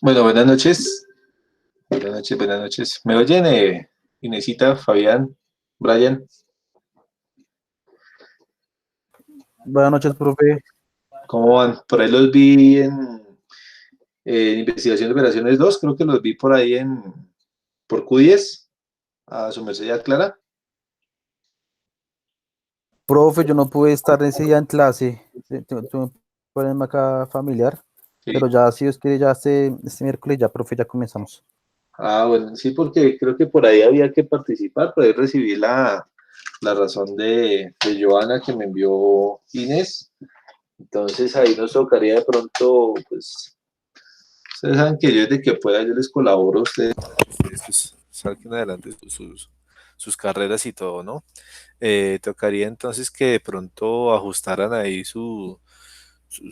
Bueno, buenas noches. Buenas noches, buenas noches. ¿Me oyen, Inesita, Fabián, Brian? Buenas noches, profe. ¿Cómo van? Por ahí los vi en Investigación de Operaciones 2. Creo que los vi por ahí por Q10, a su merced ya Clara. Profe, yo no pude estar ese día en clase. Tuve un problema acá familiar. Sí. Pero ya, si Dios quiere, ya este miércoles, ya, profe, ya comenzamos. Ah, bueno, sí, porque creo que por ahí había que participar. Por ahí recibí la razón de Joana que me envió Inés. Entonces ahí nos tocaría de pronto, pues, ustedes saben que yo desde que pueda yo les colaboro a ustedes para que ustedes pues, saquen adelante sus carreras y todo, ¿no? Tocaría entonces que de pronto ajustaran ahí su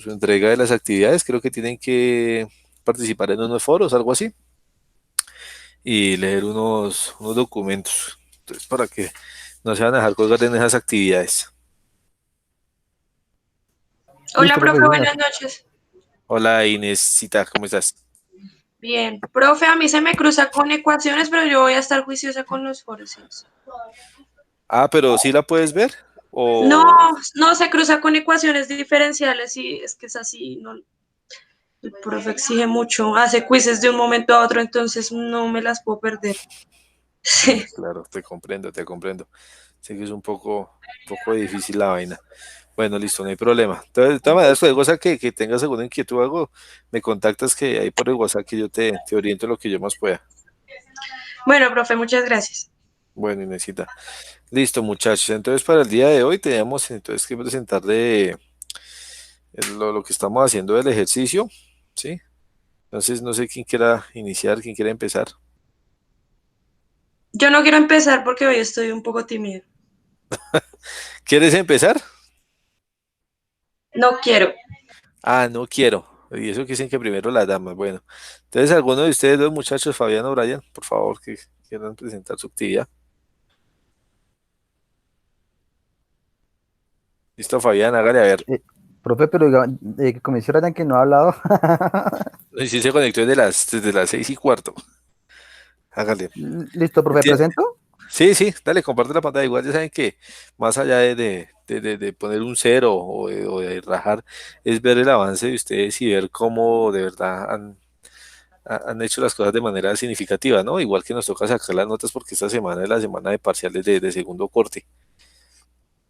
entrega de las actividades. Creo que tienen que participar en unos foros, algo así, y leer unos documentos. Entonces, para que no se van a dejar colgar en esas actividades. Hola, Listo, profe, profe, de una. buenas noches. Hola Inésita, ¿cómo estás? Bien, profe, a mí se me cruza con ecuaciones, pero yo voy a estar juiciosa con los foros. ¿Sí? Ah, pero ¿sí la puedes ver? No, O no se cruza con ecuaciones diferenciales y es que es así, no, el profe exige mucho, hace quizzes de un momento a otro, entonces no me las puedo perder. Sí. claro, te comprendo, te comprendo. Sé que es un poco difícil la vaina. Bueno, listo, no hay problema. Entonces, de todas maneras, cualquier cosa que tengas alguna inquietud o algo, me contactas que ahí por el WhatsApp que yo te oriento lo que yo más pueda. Bueno, profe, muchas gracias. Bueno, Inesita. Listo, muchachos. Entonces, para el día de hoy tenemos entonces que presentarle lo que estamos haciendo del ejercicio, ¿sí? Entonces, no sé quién quiera iniciar, quién quiera empezar. Yo no quiero empezar porque hoy estoy un poco tímida. ¿Quieres empezar? No quiero. Ah, no quiero. Y eso que dicen que primero las damas. Bueno, entonces, alguno de ustedes dos muchachos, Fabián o Brian, por favor, que quieran presentar su actividad. Listo, Fabián, hágale a ver. Eh, Profe, pero que comenzó ya que no ha hablado. Y si se conectó desde las 6:15. Hágale. Listo, profe, Enti- ¿presento? Sí, sí, dale, comparte la pantalla. Igual ya saben que más allá de poner un cero o de rajar, es ver el avance de ustedes y ver cómo de verdad han hecho las cosas de manera significativa, ¿no? Igual que nos toca sacar las notas porque esta semana es la semana de parciales de segundo corte.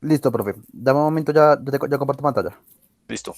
Listo, profe. Dame un momento, ya comparto pantalla. Listo.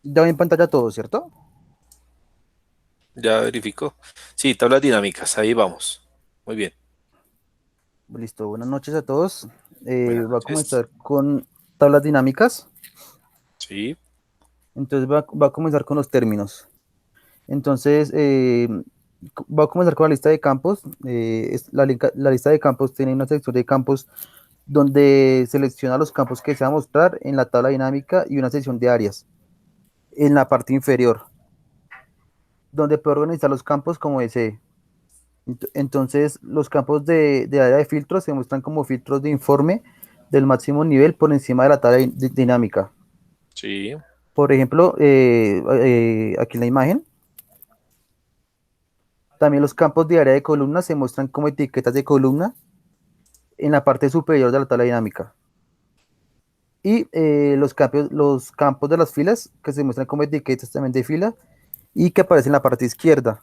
Ya voy en pantalla todo, ¿cierto? Ya verificó. Sí, tablas dinámicas, ahí vamos. Muy bien. Listo, buenas noches a todos. Buenas Voy a noches. comenzar con tablas dinámicas. Sí, Entonces va a comenzar con los términos. Entonces, voy a comenzar con la lista de campos. La lista de campos tiene una sección de campos donde selecciona los campos que se va a mostrar en la tabla dinámica y una sección de áreas en la parte inferior, donde puede organizar los campos como desee. Entonces, los campos de área de filtro se muestran como filtros de informe del máximo nivel por encima de la tabla dinámica. sí, Por ejemplo, aquí en la imagen, también los campos de área de columna se muestran como etiquetas de columna en la parte superior de la tabla dinámica. Y los campos de las filas que se muestran como etiquetas también de fila y que aparecen en la parte izquierda.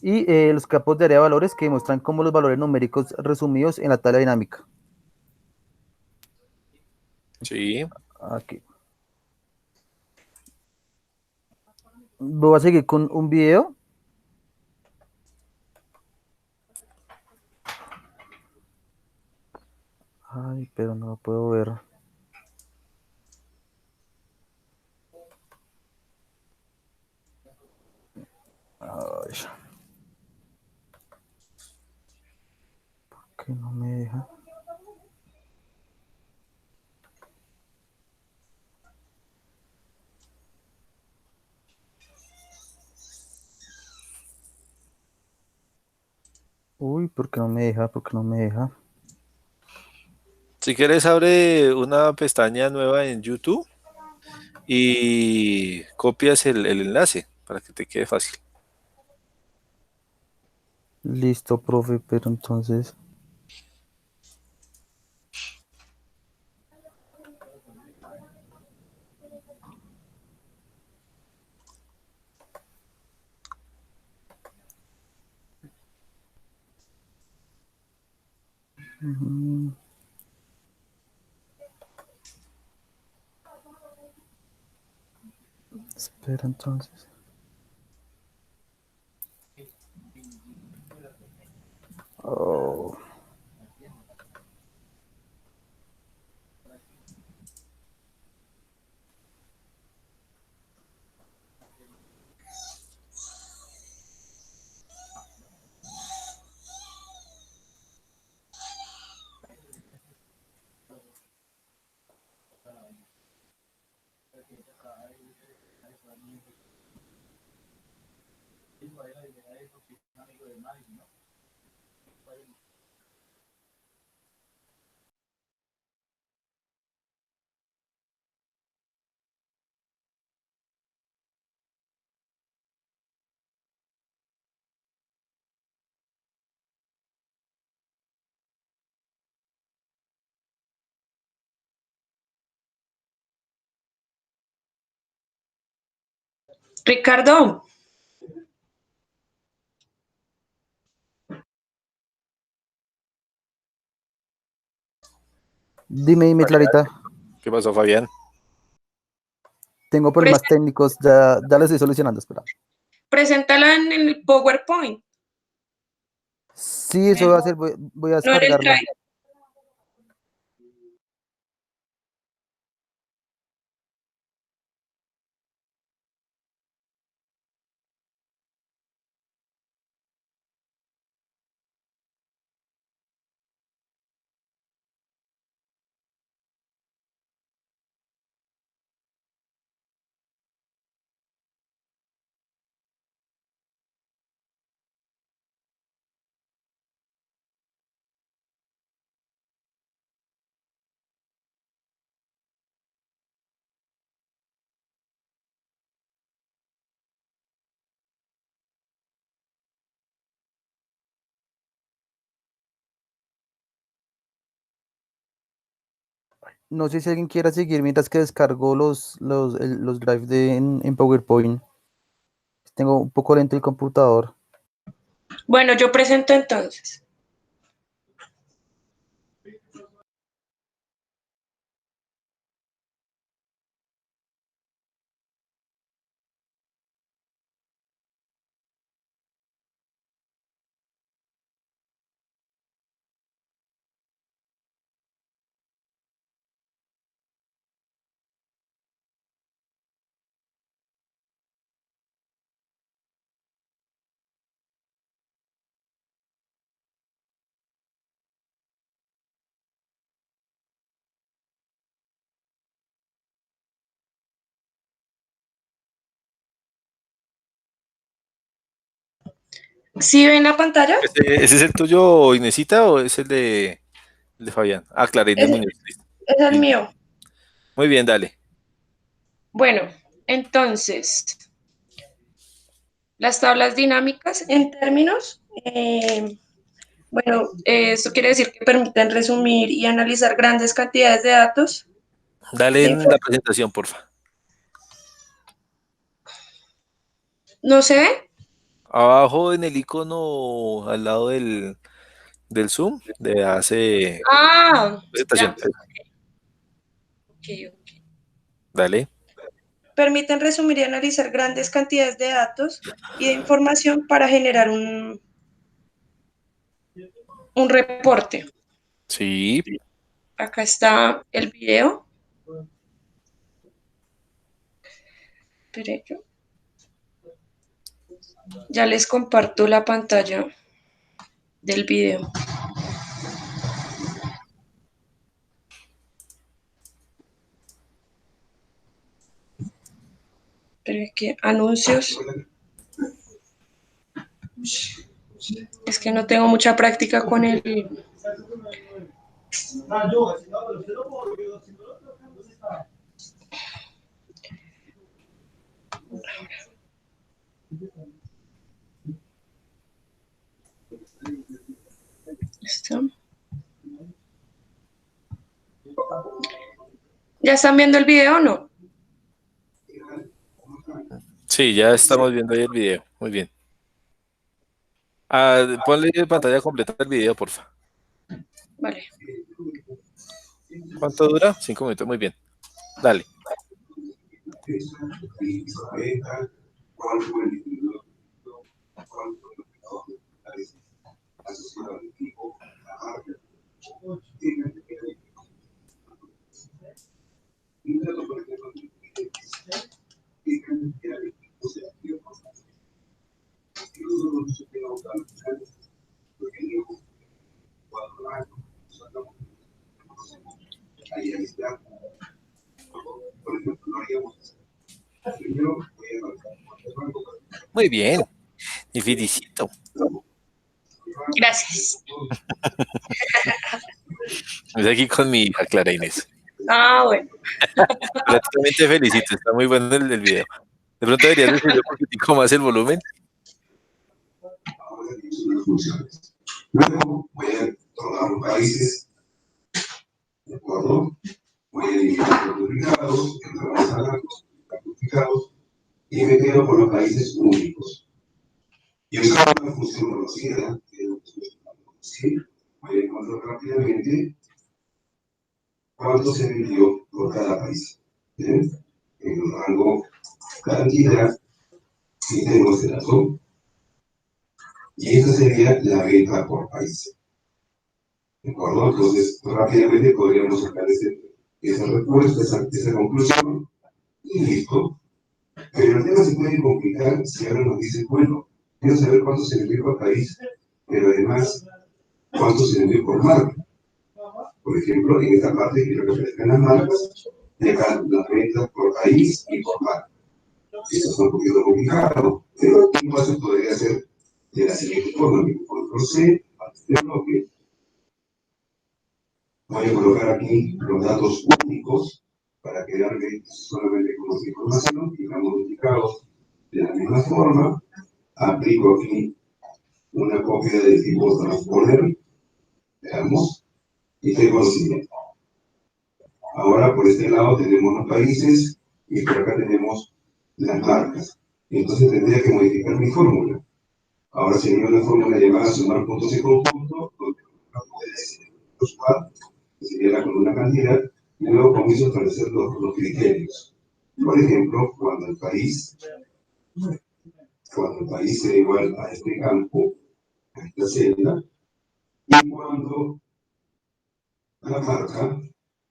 Y los campos de área de valores que muestran como los valores numéricos resumidos en la tabla dinámica. Sí. Aquí. Voy a seguir con un video. Ay, pero no lo puedo ver. Ay, ¿por qué no me deja? Uy, ¿por qué no me deja? ¿Por qué no me deja? Si quieres, abre una pestaña nueva en YouTube y copias el enlace para que te quede fácil. Listo, profe, pero entonces... mm, espera entonces. Oh. Ricardo, Dime, Clarita. ¿Qué pasó, Fabián? Tengo pres- problemas técnicos, ya los estoy solucionando, espera. preséntala en el PowerPoint, Sí, eso voy a hacer, voy a no en el descargarla. Drive. No sé si alguien quiera seguir mientras que descargo los drives en PowerPoint. Tengo un poco lento el computador. Bueno, yo presento entonces. ¿Sí ven la pantalla? ¿Ese es el tuyo, Inesita, o es el de Fabián? Ah, claro, Inés Ese Muñoz. Listo. es el Sí. mío. Muy bien, dale. Bueno, entonces, las tablas dinámicas en términos Bueno, esto quiere decir que permiten resumir y analizar grandes cantidades de datos. Dale de en la presentación, porfa. ¿No se ve? Abajo en el icono, al lado del Zoom, de hace Ah, presentación. ya. Ok, ok. Dale. Permiten resumir y analizar grandes cantidades de datos y de información para generar un reporte. Sí. Acá está el video. Espere, ya les comparto la pantalla del video. Pero es que anuncios. Es que no tengo mucha práctica con el. ¿Está? ¿Ya están viendo el video o no? Sí, ya estamos viendo ahí el video. Muy bien. Ponle pantalla completa al video, porfa. Vale. ¿Cuánto dura? 5 minutos. Muy bien. Dale. Muy bien. Y felicito. Gracias. Estoy aquí con mi hija Clara Inés. Ah, bueno. Pero también te felicito. Está muy bueno el video. De pronto deberías decirle un poquitico más el volumen. Luego voy a tomar los países, ¿de acuerdo? Voy a eliminar los duplicados, los duplicados, y me quedo con los países únicos. Y usando la función conocida, voy a encontrar rápidamente cuánto se vendió por cada país. ¿Bien? En el rango cantidad, y tengo este dato, y esta sería la venta por país. ¿De acuerdo? Entonces, rápidamente podríamos sacar esa respuesta, esa conclusión, y listo. Pero el tema se puede complicar si ahora nos dicen, bueno, quiero saber cuánto se vendió por país, pero además, cuánto se vendió por marca. Por ejemplo, en esta parte quiero que aparezcan las marcas, y acá las ventas por país y por marca. Esto es un poquito complicado, pero un paso podría ser de la siguiente forma: control C, de bloque. Voy a colocar aquí los datos únicos para quedarme solamente con esta información, y estamos duplicados de la misma forma. Aplico aquí una copia de tipo transponer, veamos, y tengo lo siguiente. Ahora por este lado tenemos los países y por acá tenemos las marcas. Entonces tendría que modificar mi fórmula. Ahora sería una fórmula llamada sumar puntos y conjunto, donde sumar sería la columna cantidad, y luego comienzo a establecer los criterios. Por ejemplo, cuando el país sea igual a este campo, a esta celda, y cuando la marca,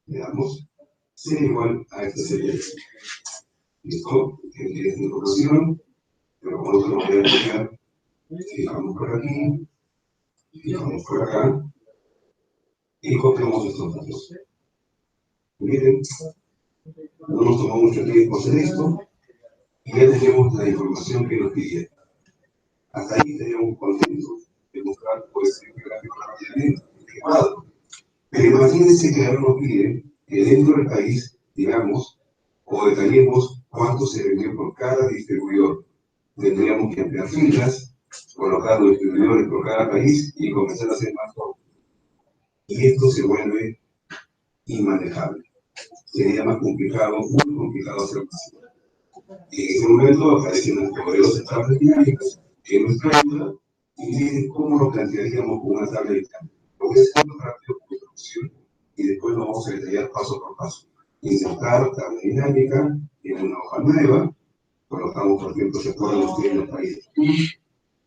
veamos, sea igual a esta celda. ¿Listo? Tiene esta información, pero como nosotros lo voy a aplicar, fijamos por aquí, fijamos por acá, y copiamos estos datos. Miren, no nos tomó mucho tiempo hacer esto, y ya tenemos la información que nos pidieron. Hasta ahí teníamos contentos de mostrar pues el gráfico rápidamente, estimado. Pero imagínense que ahora nos piden que dentro del país, digamos, o detallemos cuánto se vendió por cada distribuidor. Tendríamos que ampliar filas, colocando distribuidores por cada país y comenzar a hacer más todo. Y esto se vuelve inmanejable. Sería más complicado, muy complicado hacer más. Y en ese momento aparecen los modelos de tablas dinámicas en nuestra ayuda y miren cómo lo plantearíamos con una tabla dinámica. Lo voy a hacer más rápido con introducción y después lo vamos a detallar paso por paso. Insertar tabla dinámica en una hoja nueva, colocamos, por ejemplo, se acuerdan ustedes los países.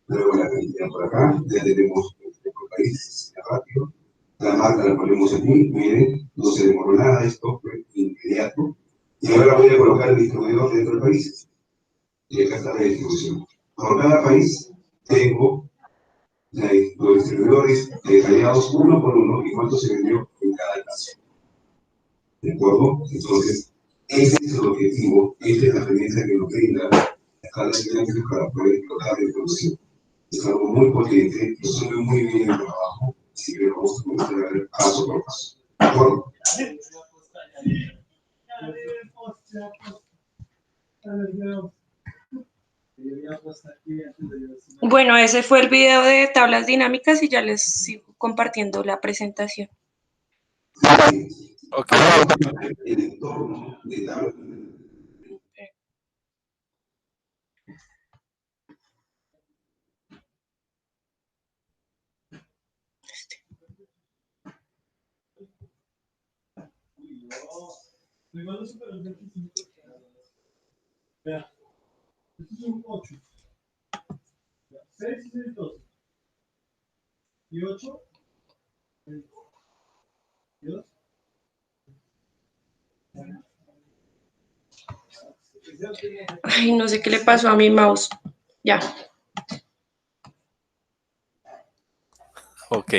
Luego la cantidad por acá, ya tenemos por países, rápido. La marca la ponemos aquí, miren, no se demoró nada, esto fue inmediato. Y ahora voy a colocar el distribuidor dentro del país. Y acá está la distribución. Por cada país tengo los distribuidores detallados uno por uno y cuánto se vendió en cada caso. ¿De acuerdo? Entonces, ese es el objetivo, esta es la tendencia que nos brinda cada dinámica para poder explotar la información. Es algo muy potente, resume muy bien el trabajo, así que vamos a comenzar a ver paso por paso. ¿De acuerdo? Bueno, ese fue el video de tablas dinámicas y ya les sigo compartiendo la presentación. Ok. El entorno de tablas. Ay, no sé qué le pasó a mi mouse. Ya. Ok.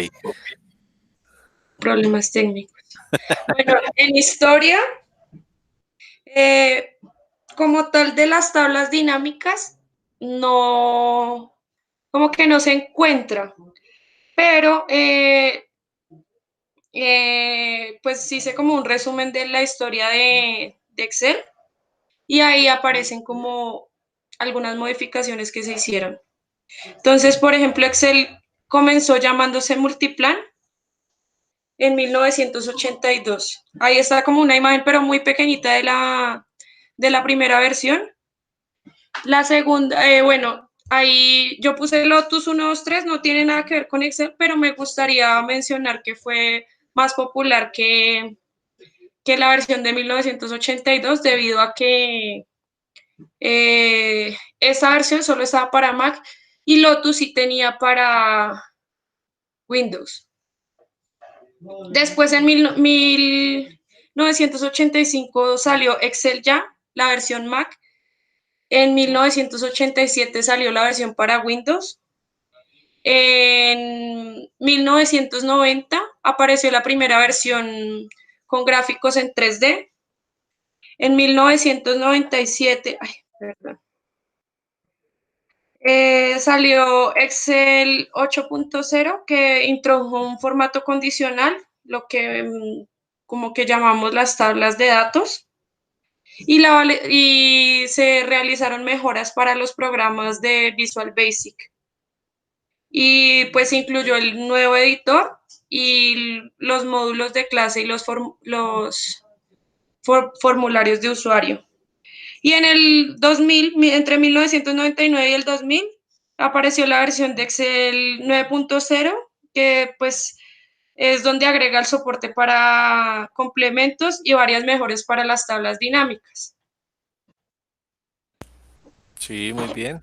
Problemas técnicos. Bueno, en historia, como tal de las tablas dinámicas, no, como que no se encuentra, pero pues hice como un resumen de la historia de Excel y ahí aparecen como algunas modificaciones que se hicieron. Entonces, por ejemplo, Excel comenzó llamándose Multiplan en 1982. Ahí está como una imagen, pero muy pequeñita de la primera versión. La segunda, bueno, ahí yo puse Lotus 1, 2, 3, no tiene nada que ver con Excel, pero me gustaría mencionar que fue más popular que la versión de 1982 debido a que esa versión solo estaba para Mac y Lotus sí tenía para Windows. Después en 1985 salió Excel ya, la versión Mac. En 1987 salió la versión para Windows. En 1990 apareció la primera versión con gráficos en 3D. En 1997, ay, perdón, salió Excel 8.0 que introdujo un formato condicional, lo que como que llamamos las tablas de datos, y se realizaron mejoras para los programas de Visual Basic. Y pues incluyó el nuevo editor y los módulos de clase y los formularios de usuario. Y en el 2000, entre 1999 y el 2000, apareció la versión de Excel 9.0, que pues es donde agrega el soporte para complementos y varias mejoras para las tablas dinámicas. Sí, muy bien.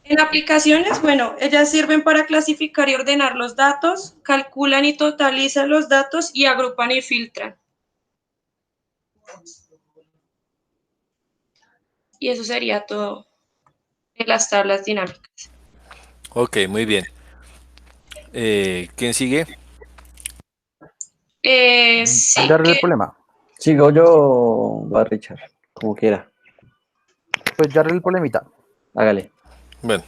En aplicaciones, bueno, ellas sirven para clasificar y ordenar los datos, calculan y totalizan los datos y agrupan y filtran. Y eso sería todo de las tablas dinámicas. Ok, muy bien. ¿Quién sigue? Ya arreglé el Que problema. Sigo yo, va Richard, como quiera. Pues ya arreglé el problemita. Hágale. Bueno,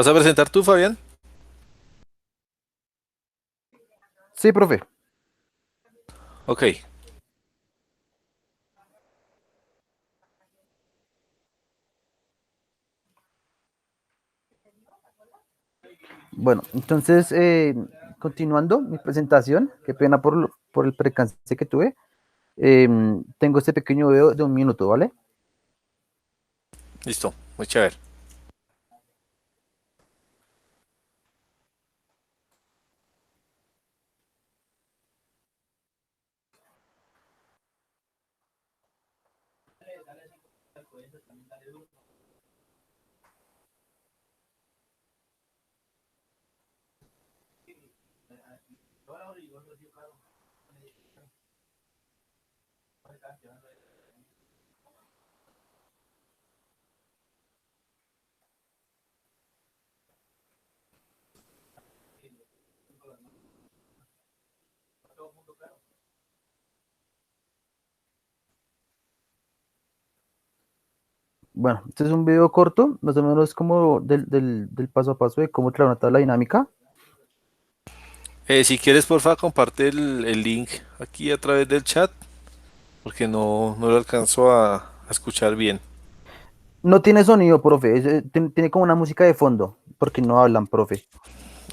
¿Vas a presentar tú, Fabián? Sí, profe. Ok. Bueno, entonces, continuando mi presentación, qué pena por el percance que tuve. Tengo este pequeño video de 1 minuto, ¿vale? Listo. Muy chévere. Bueno, este es un video corto, más o menos como del paso a paso de cómo crear una tabla dinámica. Si quieres, porfa, comparte el link aquí a través del chat, porque no lo alcanzo a escuchar bien. No tiene sonido, profe, tiene como una música de fondo, porque no hablan, profe.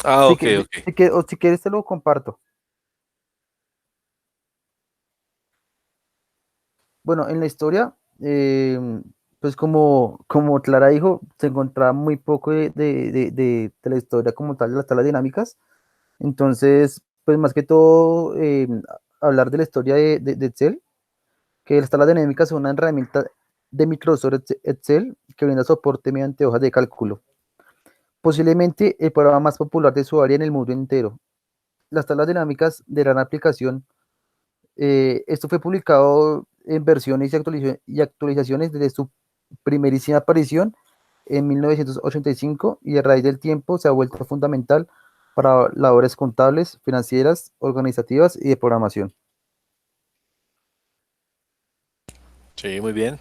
Ah, ok, ok. O si quieres te lo comparto. Bueno, en la historia, pues como Clara dijo, se encontraba muy poco de la historia como tal de las tablas dinámicas. Entonces, pues más que todo, hablar de la historia de Excel, que las tablas dinámicas son una herramienta de Microsoft Excel que brinda soporte mediante hojas de cálculo. Posiblemente el programa más popular de su área en el mundo entero. Las tablas dinámicas de gran aplicación. Esto fue publicado en versiones y actualizaciones desde su primerísima aparición en 1985 y a raíz del tiempo se ha vuelto fundamental para labores contables, financieras, organizativas y de programación. Sí, muy bien.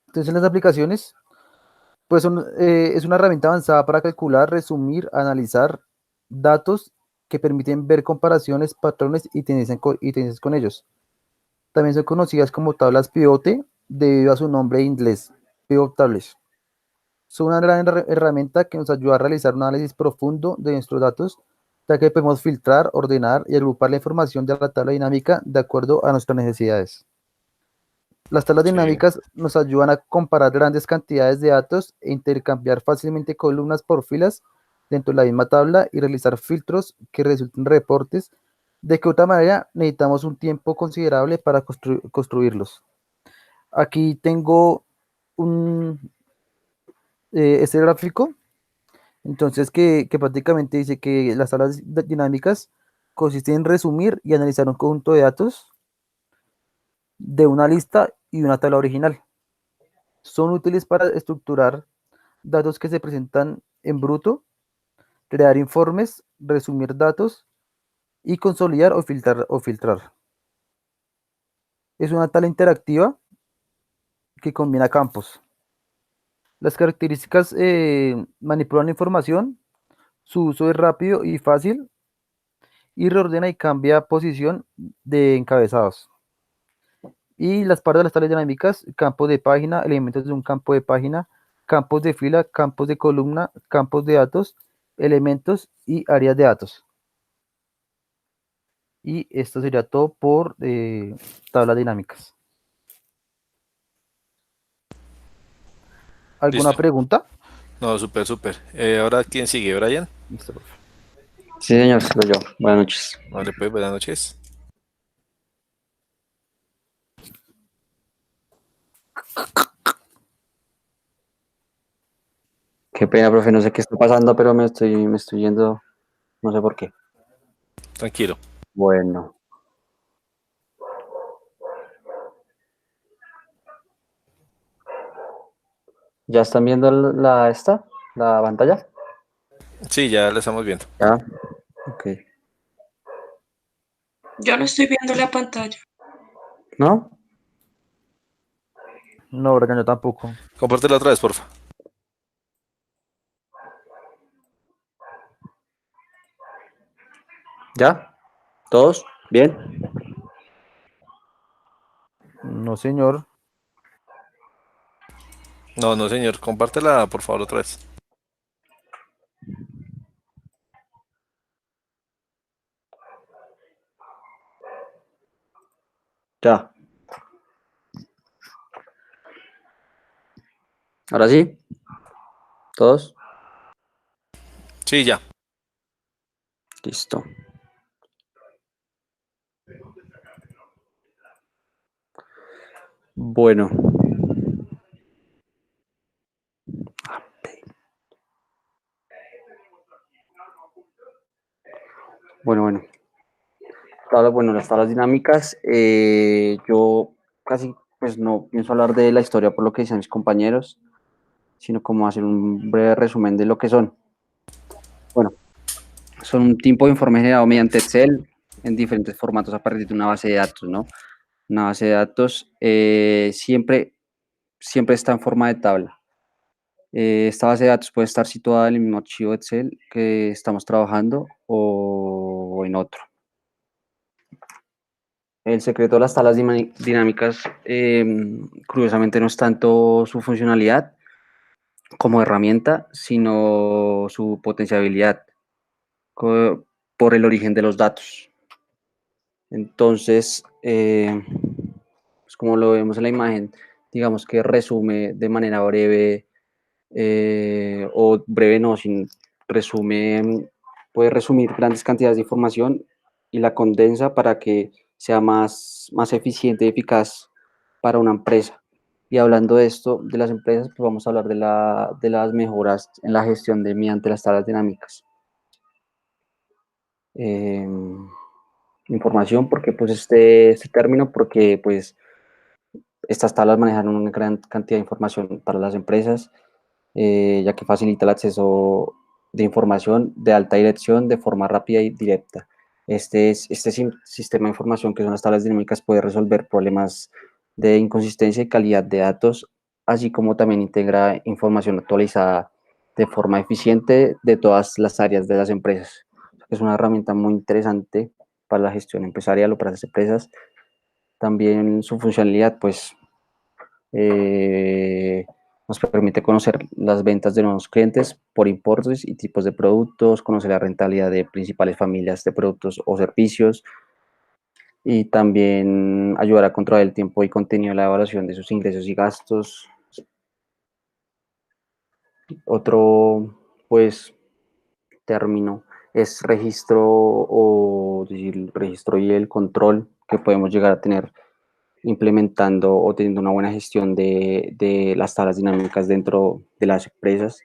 Entonces, las aplicaciones, pues es una herramienta avanzada para calcular, resumir, analizar datos que permiten ver comparaciones, patrones y tendencias con ellos. También son conocidas como tablas pivote debido a su nombre inglés, pivot tables. Son una gran herramienta que nos ayuda a realizar un análisis profundo de nuestros datos, ya que podemos filtrar, ordenar y agrupar la información de la tabla dinámica de acuerdo a nuestras necesidades. Las tablas Sí. dinámicas nos ayudan a comparar grandes cantidades de datos e intercambiar fácilmente columnas por filas dentro de la misma tabla y realizar filtros que resulten reportes, de que otra manera necesitamos un tiempo considerable para construirlos. Aquí tengo un, este gráfico, entonces que prácticamente dice que las tablas dinámicas consisten en resumir y analizar un conjunto de datos de una lista y una tabla original. Son útiles para estructurar datos que se presentan en bruto, crear informes, resumir datos y consolidar o filtrar. Es una tabla interactiva que combina campos. Las características manipulan la información, su uso es rápido y fácil y reordena y cambia posición de encabezados. Y las partes de las tablas dinámicas, campos de página, elementos de un campo de página, campos de fila, campos de columna, campos de datos, elementos y áreas de datos. Y esto sería todo por tablas dinámicas. ¿Alguna Listo. pregunta? No, súper, súper. Ahora, ¿quién sigue? ¿Brian? Listo, profe. Sí, señor, soy yo. Buenas noches. Vale, pues, buenas noches. Qué pena, profe, no sé qué está pasando, pero me estoy yendo, no sé por qué. Tranquilo. Bueno, ¿ya están viendo la pantalla? Sí, ya la estamos viendo. Ya, ok. Yo no estoy viendo la pantalla. ¿No? No, Brian, yo tampoco. Compártela otra vez, porfa. ¿Ya? ¿Todos? ¿Bien? No, señor. No, no, señor. Compártela, por favor, otra vez. Ya. ¿Ahora sí? ¿Todos? Sí, ya. Listo. Bueno. Bueno. Bueno, las tablas dinámicas. Yo casi pues no pienso hablar de la historia por lo que dicen mis compañeros, sino como hacer un breve resumen de lo que son. Bueno, son un tipo de informe generado mediante Excel en diferentes formatos a partir de una base de datos, ¿no? Una base de datos siempre está en forma de tabla. Esta base de datos puede estar situada en el mismo archivo Excel que estamos trabajando o en otro. El secreto de las tablas dinámicas, curiosamente, no es tanto su funcionalidad como herramienta, sino su potenciabilidad por el origen de los datos. Entonces, pues como lo vemos en la imagen, digamos que resume de manera breve, o breve no, sin resume, puede resumir grandes cantidades de información y la condensa para que sea más eficiente y eficaz para una empresa. Y hablando de esto, de las empresas, pues vamos a hablar de las mejoras en la gestión mediante las tablas dinámicas. Eh, Información, porque pues este término, porque pues estas tablas manejan una gran cantidad de información para las empresas, ya que facilita el acceso de información de alta dirección de forma rápida y directa. Este sistema de información que son las tablas dinámicas puede resolver problemas de inconsistencia y calidad de datos, así como también integra información actualizada de forma eficiente de todas las áreas de las empresas. Es una herramienta muy interesante para la gestión empresarial o para las empresas. También su funcionalidad, pues, eh, nos permite conocer las ventas de nuevos clientes por importes y tipos de productos, conocer la rentabilidad de principales familias de productos o servicios y también ayudar a controlar el tiempo y contenido de la evaluación de sus ingresos y gastos. Otro, pues, término es registro o decir, registro y el control que podemos llegar a tener implementando o teniendo una buena gestión de las tablas dinámicas dentro de las empresas,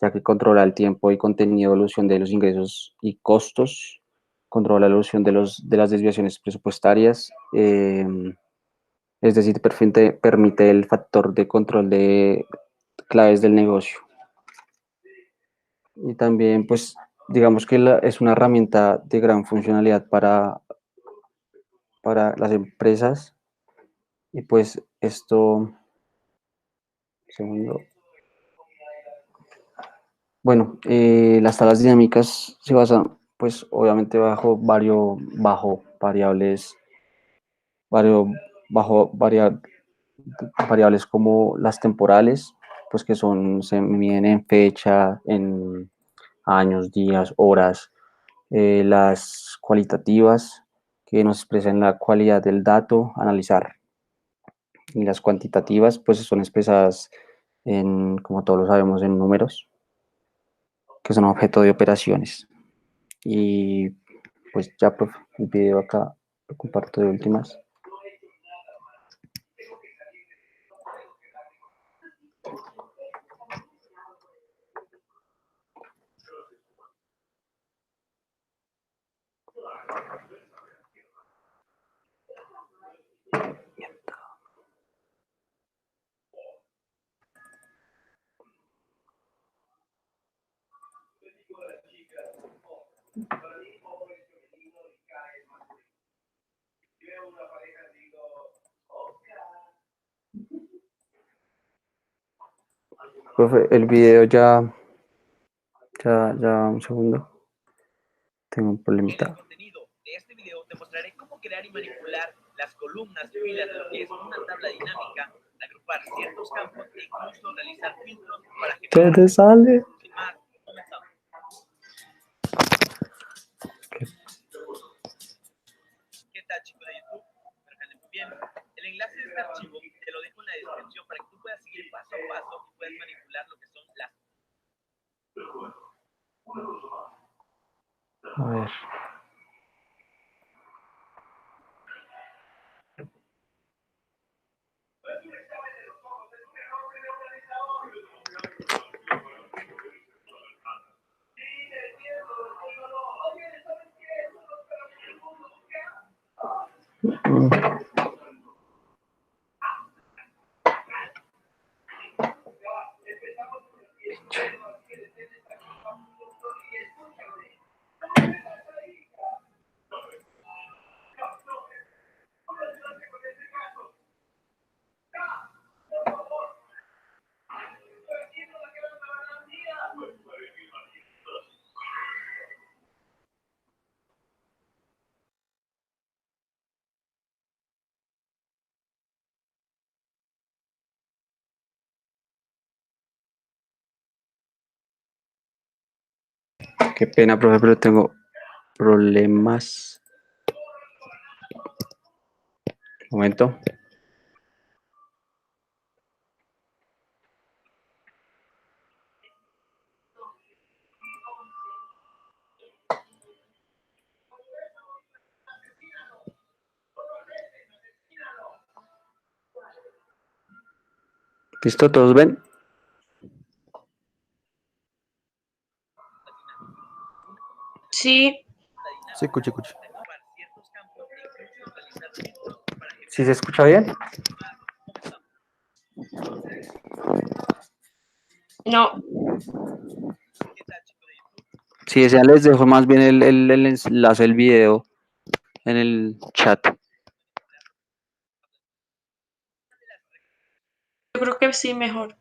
ya que controla el tiempo y contenido, evolución de los ingresos y costos, controla la evolución de las desviaciones presupuestarias, es decir, permite el factor de control de claves del negocio. Y también, pues, digamos que es una herramienta de gran funcionalidad para las empresas. Y pues esto, segundo. Bueno, las tablas dinámicas se basan, pues, obviamente bajo variables, vario- bajo variables como las temporales, pues que se miden en fecha, en años, días, horas, las cualitativas, que nos expresan la cualidad del dato, a analizar, y las cuantitativas, pues son expresadas como todos lo sabemos, en números, que son objeto de operaciones. Y pues ya, profe, el video acá lo comparto de últimas. Profe, el video ya, un segundo. Tengo un problemita. te mostraré cómo crear y manipular las columnas, filas de lo que es una tabla dinámica, agrupar ciertos campos e incluso realizar filtros para ¿Qué generar. te sale? Sin más, comenzamos. ¿Qué tal, chicos de YouTube? Espero que anden muy bien. El enlace de este archivo te lo dejo en la descripción para que tú puedas seguir paso a paso y puedas manipular lo que son las. A ver. Qué pena, profe, pero tengo problemas. Un momento. ¿Listo? ¿Todos ven? Sí, Sí, cuchi, cuchi. ¿Sí se escucha bien? no, Si desean, les dejo más bien el enlace del video en el chat. yo creo que sí, mejor.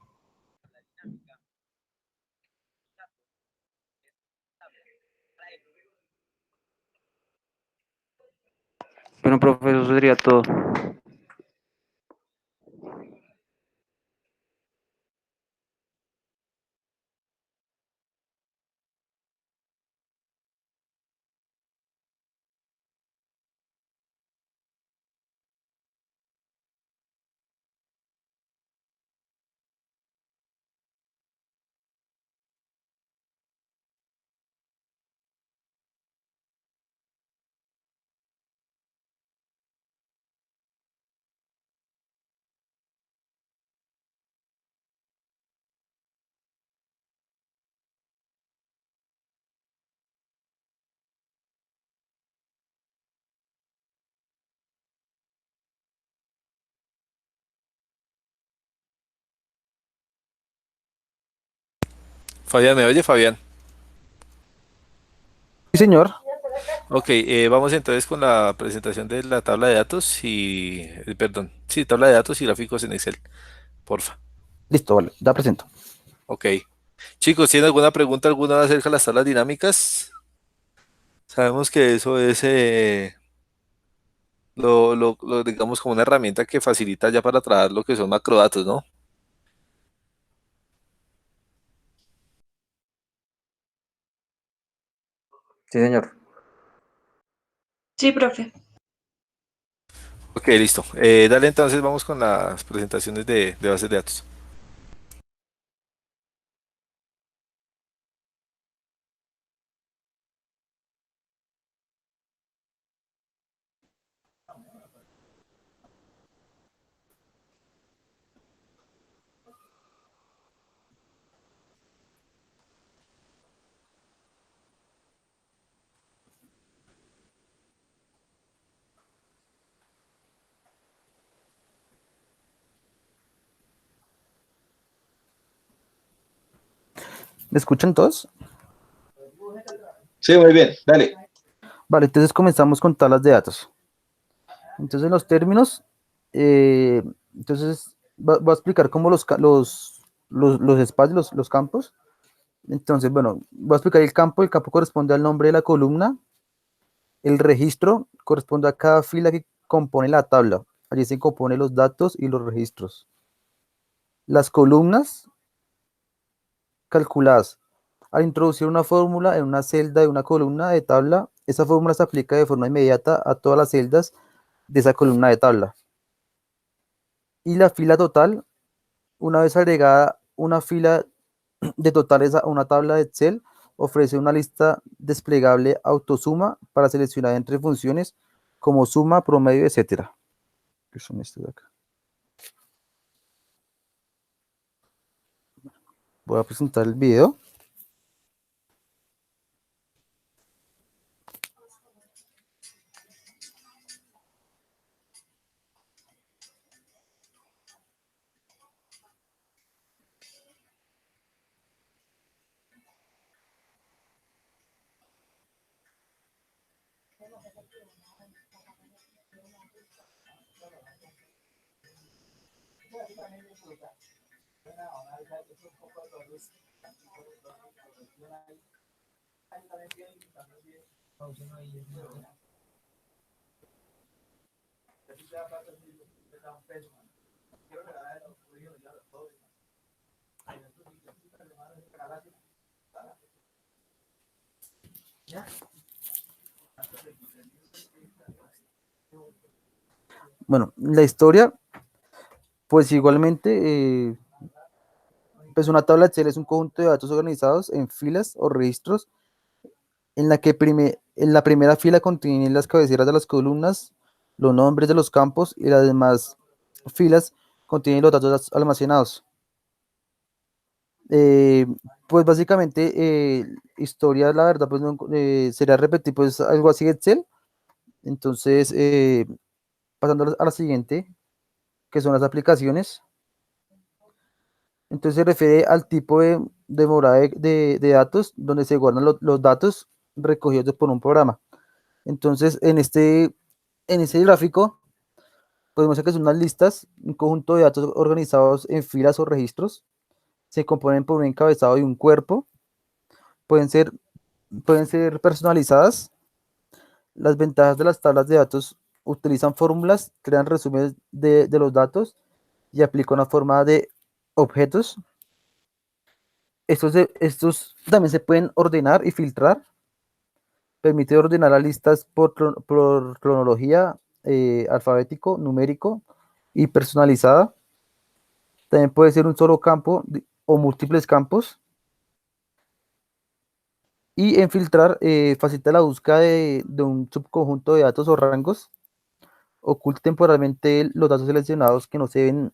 Bueno, profe, eso sería todo. Fabián, ¿me oye, Fabián? Sí, señor. Ok, vamos entonces con la presentación de la tabla de datos y, perdón, sí, tabla de datos y gráficos en Excel, porfa. Listo, vale, ya presento. Ok. Chicos, ¿tienen alguna pregunta alguna acerca de las tablas dinámicas? Sabemos que eso es, digamos, como una herramienta que facilita ya para trabajar lo que son macrodatos, ¿no? Sí, señor. Sí, profe. Ok, listo. Dale entonces, vamos con las presentaciones de bases de datos. ¿Me escuchan todos? Sí, muy bien, dale. Vale, entonces comenzamos con tablas de datos. Entonces, los términos, entonces, voy a explicar cómo los espacios, los campos. Entonces, bueno, voy a explicar el campo. El campo corresponde al nombre de la columna. El registro corresponde a cada fila que compone la tabla. Allí se componen los datos y los registros. Las columnas calculadas. Al introducir una fórmula en una celda de una columna de tabla, esa fórmula se aplica de forma inmediata a todas las celdas de esa columna de tabla. Y la fila total, una vez agregada una fila de totales a una tabla de Excel, ofrece una lista desplegable autosuma para seleccionar entre funciones como suma, promedio, etcétera. ¿Qué son estos de acá? Voy a presentar el video. Bueno, la historia, pues igualmente, pues una tabla Excel es un conjunto de datos organizados en filas o registros en la que en la primera fila contienen las cabeceras de las columnas, los nombres de los campos y las demás filas contienen los datos almacenados. Eh, pues básicamente, historia, la verdad, pues no, sería repetir pues algo así de Excel. Entonces, pasando a la siguiente, que son las aplicaciones. Entonces se refiere al tipo de morada de datos donde se guardan los datos recogidos por un programa. Entonces, en ese gráfico, podemos ver que son unas listas, un conjunto de datos organizados en filas o registros. Se componen por un encabezado y un cuerpo. Pueden ser, pueden ser personalizadas. Las ventajas de las tablas de datos: utilizan fórmulas, crean resúmenes de los datos y aplican una forma de objetos. Estos también se pueden ordenar y filtrar. Permite ordenar las listas por cronología, alfabético, numérico y personalizada. También puede ser un solo campo o múltiples campos. Y en filtrar, facilita la búsqueda de un subconjunto de datos o rangos. Oculta temporalmente los datos seleccionados que no se deben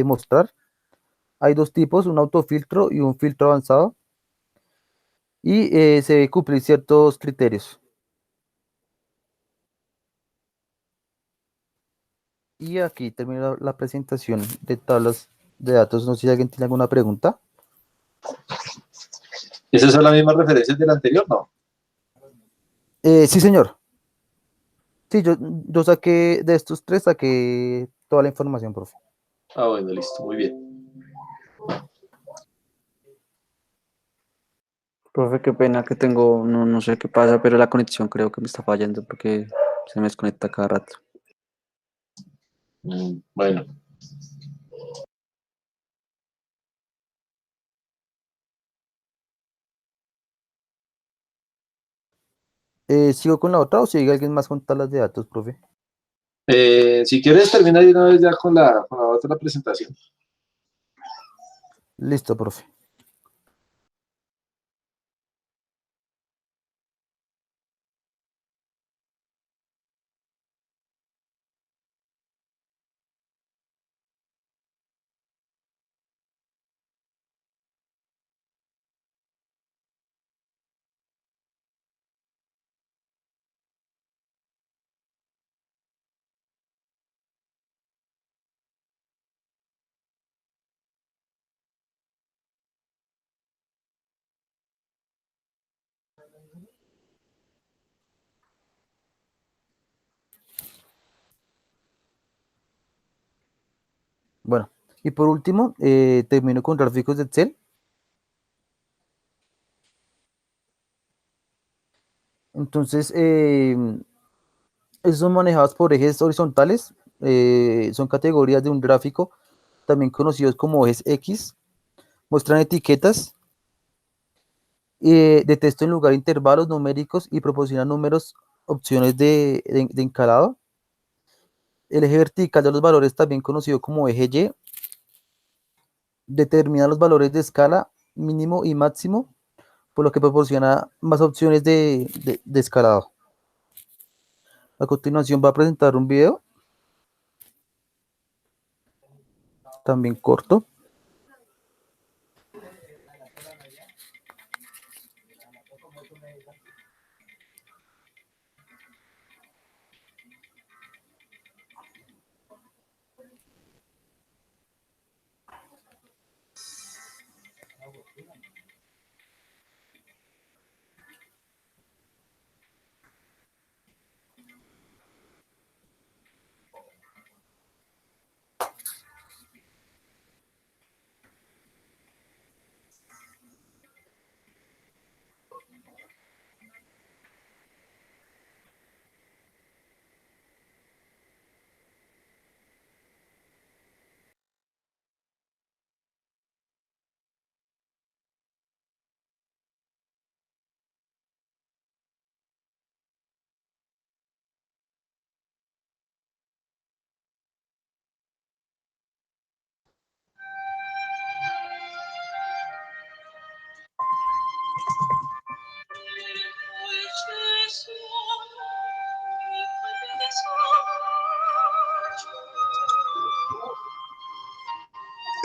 mostrar. Hay dos tipos, un autofiltro y un filtro avanzado. Y se debe cumplir ciertos criterios. Y aquí termina la presentación de tablas de datos. No sé si alguien tiene alguna pregunta. ¿Esas son las mismas referencias del anterior? No. Sí, señor. Sí, yo saqué de estos tres, saqué toda la información, profe. Ah, bueno, listo, muy bien. Profe, qué pena que tengo, no sé qué pasa, pero la conexión creo que me está fallando porque se me desconecta cada rato. Bueno. ¿Sigo con la otra o sigue alguien más con tablas de datos, profe? Si quieres, termina de una vez ya con la otra presentación. Listo, profe. Bueno, y por último, termino con gráficos de Excel. Entonces, Esos son manejados por ejes horizontales, son categorías de un gráfico, también conocidos como ejes X, muestran etiquetas de texto en lugar de intervalos numéricos y proporcionan números, opciones de encalado. El eje vertical de los valores, también conocido como eje Y, determina los valores de escala mínimo y máximo, por lo que proporciona más opciones de escalado. A continuación va a presentar un video, también corto.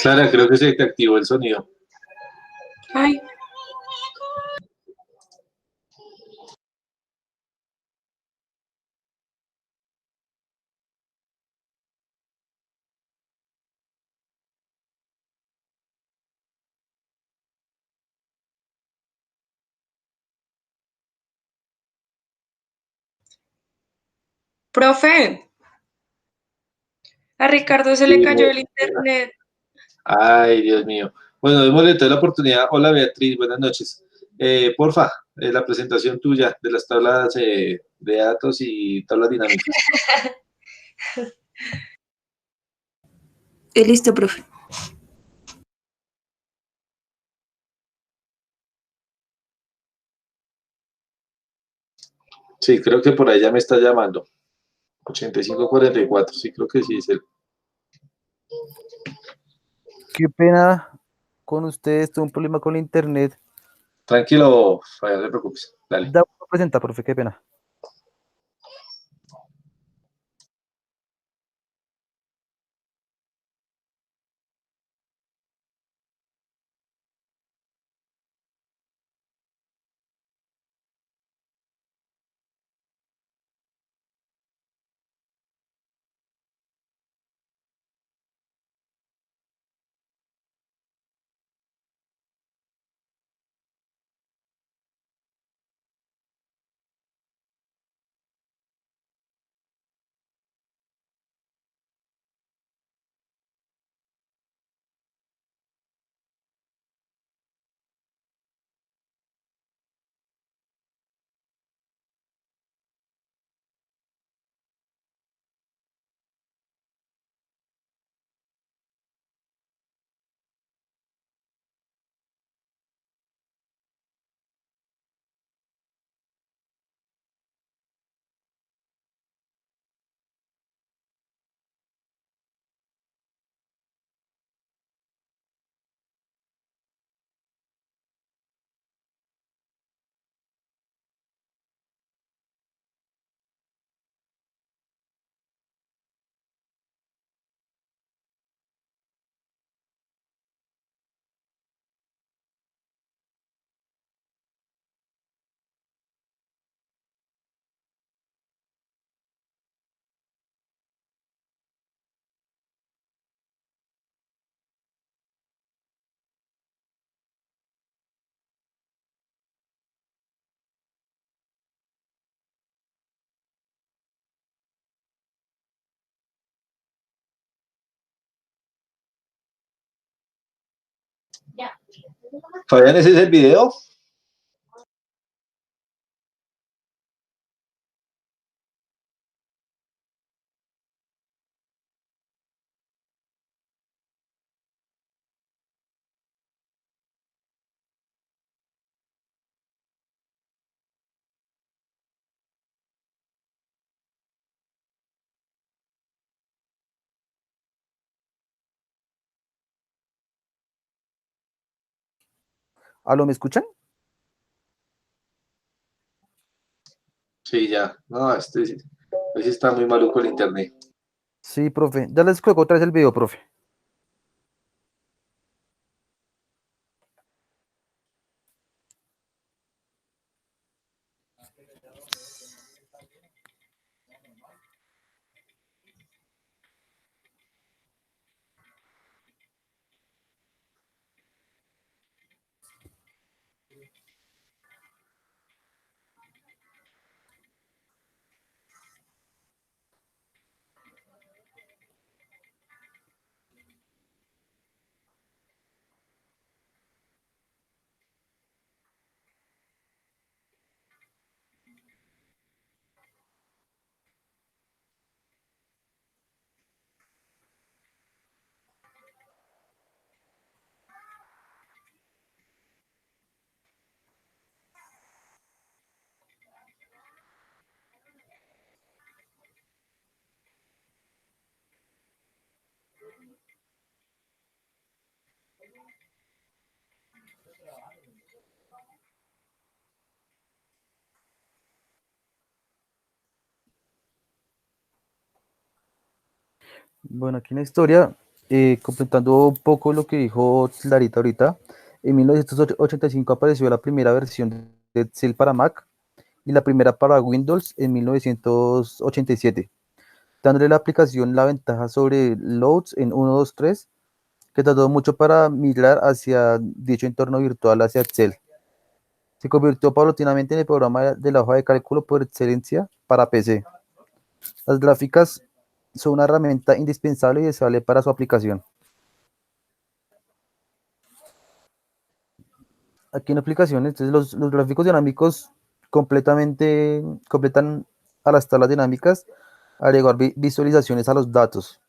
Clara, creo que se te activó el sonido. Ay, profe, a Ricardo se le Sí, cayó el internet. ay, Dios mío. Bueno, démosle entonces la oportunidad. Hola Beatriz, buenas noches. Porfa, la presentación tuya de las tablas de datos y tablas dinámicas. Listo, profe. Sí, creo que por ahí ya me está llamando. 8544, sí, creo que sí es él. Qué pena con ustedes, tuve un problema con el internet. Tranquilo, Fabián, no te preocupes. Dale. Da una presenta, profe, qué pena. Fabián, ¿ese es el video? ¿Aló, me escuchan? Sí, ya. No, sí está muy maluco el internet. Sí, profe. Ya les coloco otra vez el video, profe. Bueno, aquí en la historia, completando un poco lo que dijo Clarita ahorita, en 1985 apareció la primera versión de Excel para Mac y la primera para Windows en 1987, dándole a la aplicación la ventaja sobre Loads en 123, que tardó mucho para migrar hacia dicho entorno virtual hacia Excel. Se convirtió paulatinamente en el programa de la hoja de cálculo por excelencia para PC. Las gráficas son una herramienta indispensable y deseable para su aplicación. Aquí en aplicaciones, entonces los gráficos dinámicos completan a las tablas dinámicas, agregar visualizaciones a los datos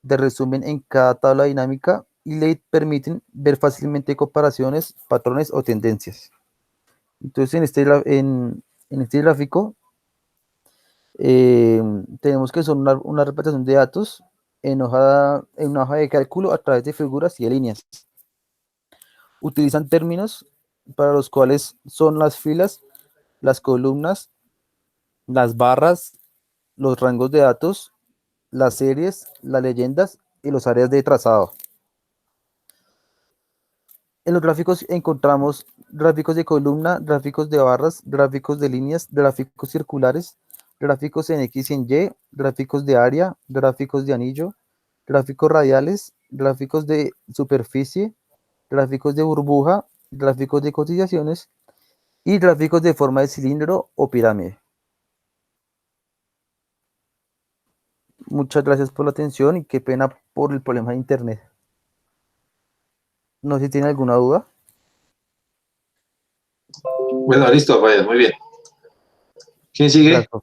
de resumen en cada tabla dinámica y le permiten ver fácilmente comparaciones, patrones o tendencias. Entonces, en este gráfico, eh, tenemos que son una representación de datos en una hoja de cálculo a través de figuras y de líneas. Utilizan términos para los cuales son las filas, las columnas, las barras, los rangos de datos, las series, las leyendas y los áreas de trazado. En los gráficos encontramos gráficos de columna, gráficos de barras, gráficos de líneas, gráficos circulares, gráficos en X y en Y, gráficos de área, gráficos de anillo, gráficos radiales, gráficos de superficie, gráficos de burbuja, gráficos de cotizaciones y gráficos de forma de cilindro o pirámide. Muchas gracias por la atención y qué pena por el problema de internet. No sé si tiene alguna duda. Bueno, listo, vaya, muy bien. ¿Quién sigue? Gracias.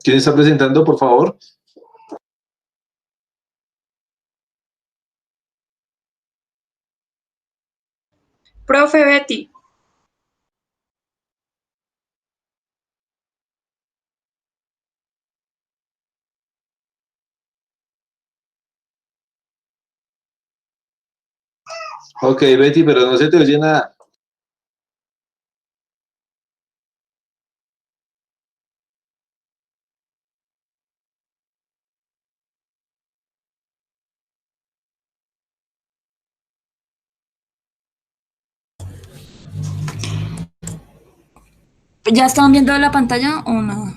¿Quién está presentando, por favor? Profe Betty. Ok, Betty, pero no se te oye nada. ¿Ya estaban viendo la pantalla o no?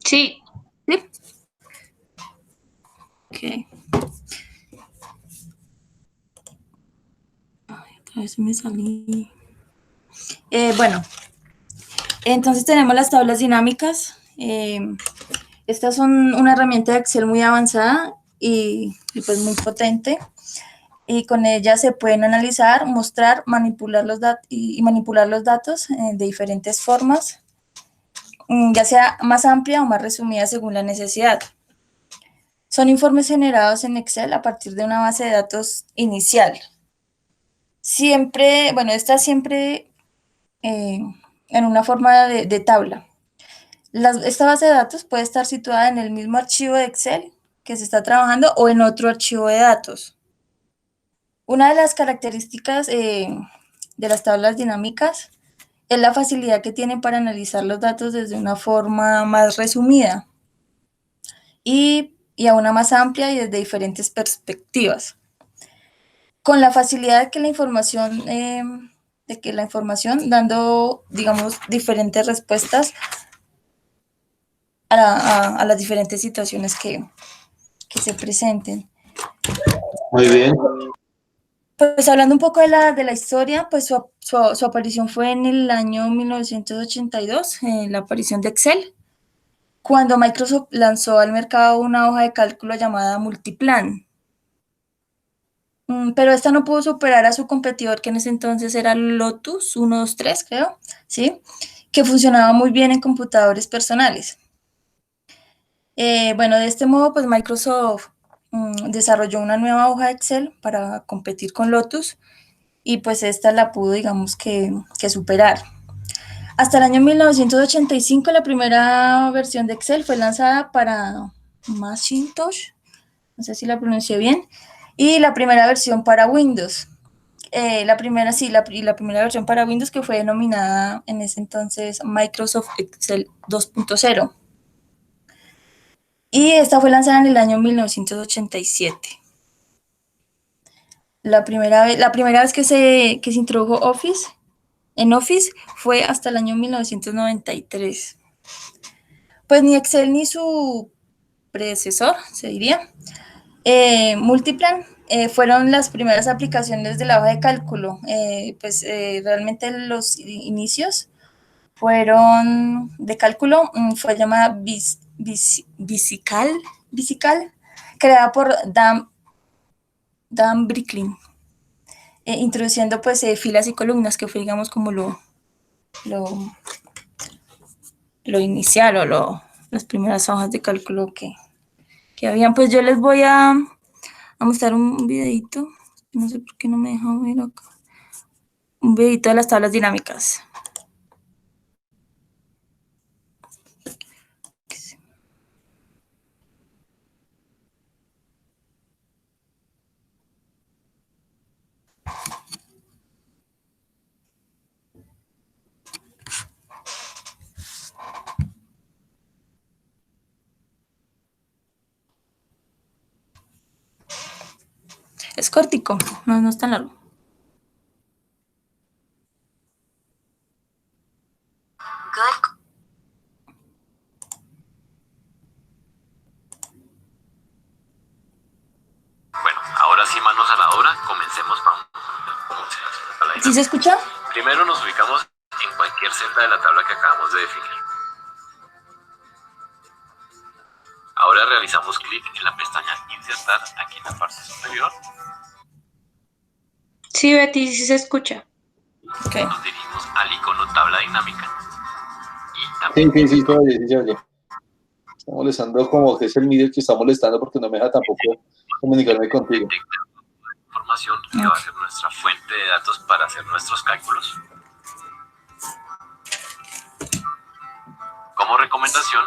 Sí. ¿Sí? Ok. Ay, otra vez me salí. Bueno, entonces tenemos las tablas dinámicas. Estas son una herramienta de Excel muy avanzada y pues muy potente. Y con ella se pueden analizar, mostrar, manipular los datos y manipular los datos de diferentes formas, ya sea más amplia o más resumida según la necesidad. Son informes generados en Excel a partir de una base de datos inicial. Siempre, bueno, está siempre en una forma de tabla. Esta base de datos puede estar situada en el mismo archivo de Excel que se está trabajando o en otro archivo de datos. Una de las características de las tablas dinámicas es la facilidad que tienen para analizar los datos desde una forma más resumida y a una más amplia y desde diferentes perspectivas. Con la facilidad de que la información, dando, digamos, diferentes respuestas a las diferentes situaciones que se presenten. Muy bien. Pues hablando un poco de la historia, pues su aparición fue en el año 1982, la aparición de Excel, cuando Microsoft lanzó al mercado una hoja de cálculo llamada Multiplan. Pero esta no pudo superar a su competidor, que en ese entonces era Lotus 123, creo, ¿sí? Que funcionaba muy bien en computadores personales. Bueno, de este modo, pues Microsoft desarrolló una nueva hoja de Excel para competir con Lotus y pues esta la pudo, digamos, que superar. Hasta el año 1985 la primera versión de Excel fue lanzada para Macintosh, no sé si la pronuncié bien, y la primera versión para Windows. La primera versión para Windows, que fue denominada en ese entonces Microsoft Excel 2.0. Y esta fue lanzada en el año 1987. La primera vez que se introdujo Office fue hasta el año 1993. Pues ni Excel ni su predecesor, se diría, Multiplan, fueron las primeras aplicaciones de la hoja de cálculo. Realmente los inicios fueron de cálculo, fue llamada Visical, creada por Dan Bricklin, introduciendo pues filas y columnas, que fue, digamos, como lo inicial o las primeras hojas de cálculo que habían. Pues yo les voy a mostrar un videito, no sé por qué no me deja ver acá, un videito de las tablas dinámicas. Es cortico, no es tan largo. Bueno, ahora sí, manos a la obra, comencemos. ¿Sí se escucha? Primero nos ubicamos en cualquier celda de la tabla que acabamos de definir. Ahora realizamos clic en la pestaña Insertar aquí en la parte superior. Sí, Betty, sí se escucha. Okay. Nos dirigimos al icono Tabla Dinámica Y Sí, también sí, sí, se oye, sí, se oye. Está molestando como que es el medio que está molestando porque no me deja tampoco comunicarme contigo. detecta información que va a ser nuestra fuente de datos para hacer nuestros cálculos. Como recomendación,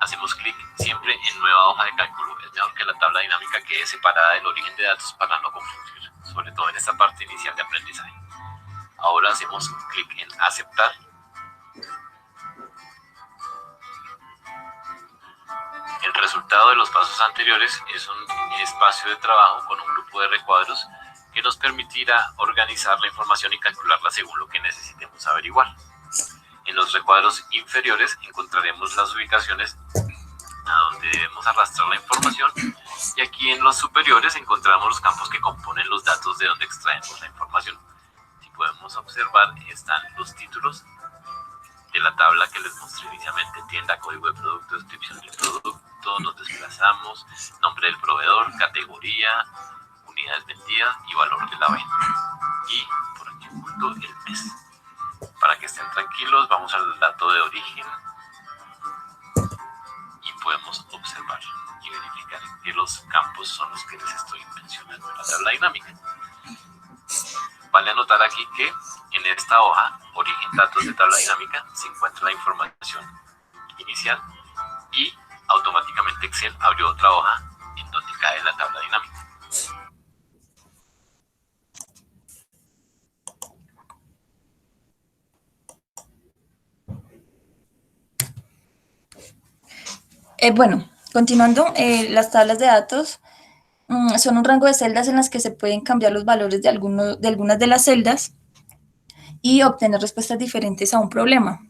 hacemos clic siempre en nueva hoja de cálculo. Es mejor que la tabla dinámica quede separada del origen de datos para no confundir, sobre todo en esta parte inicial de aprendizaje. Ahora hacemos clic en aceptar. El resultado de los pasos anteriores es un espacio de trabajo con un grupo de recuadros que nos permitirá organizar la información y calcularla según lo que necesitemos averiguar. En los recuadros inferiores encontraremos las ubicaciones a donde debemos arrastrar la información, y aquí en los superiores encontramos los campos que componen los datos de donde extraemos la información. Si podemos observar, están los títulos de la tabla que les mostré inicialmente: tienda, código de producto, descripción del producto, nos desplazamos, nombre del proveedor, categoría, unidades vendidas y valor de la venta. Y por aquí oculto el mes. Para que estén tranquilos, vamos al dato de origen y podemos observar y verificar que los campos son los que les estoy mencionando en la tabla dinámica. Vale anotar aquí que en esta hoja, origen datos de tabla dinámica, se encuentra la información inicial y automáticamente Excel abrió otra hoja en donde cae la tabla dinámica. Bueno, continuando, las tablas de datos son un rango de celdas en las que se pueden cambiar los valores de algunas de las celdas y obtener respuestas diferentes a un problema.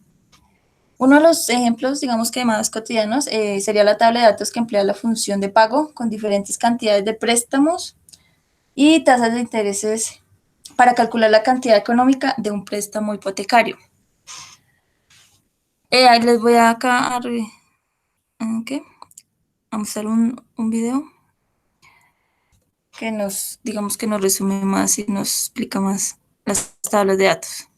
Uno de los ejemplos, digamos que más cotidianos, sería la tabla de datos que emplea la función de pago con diferentes cantidades de préstamos y tasas de intereses para calcular la cantidad económica de un préstamo hipotecario. Ahí les voy acá a mostrar un video que digamos que nos resume más y nos explica más las tablas de datos.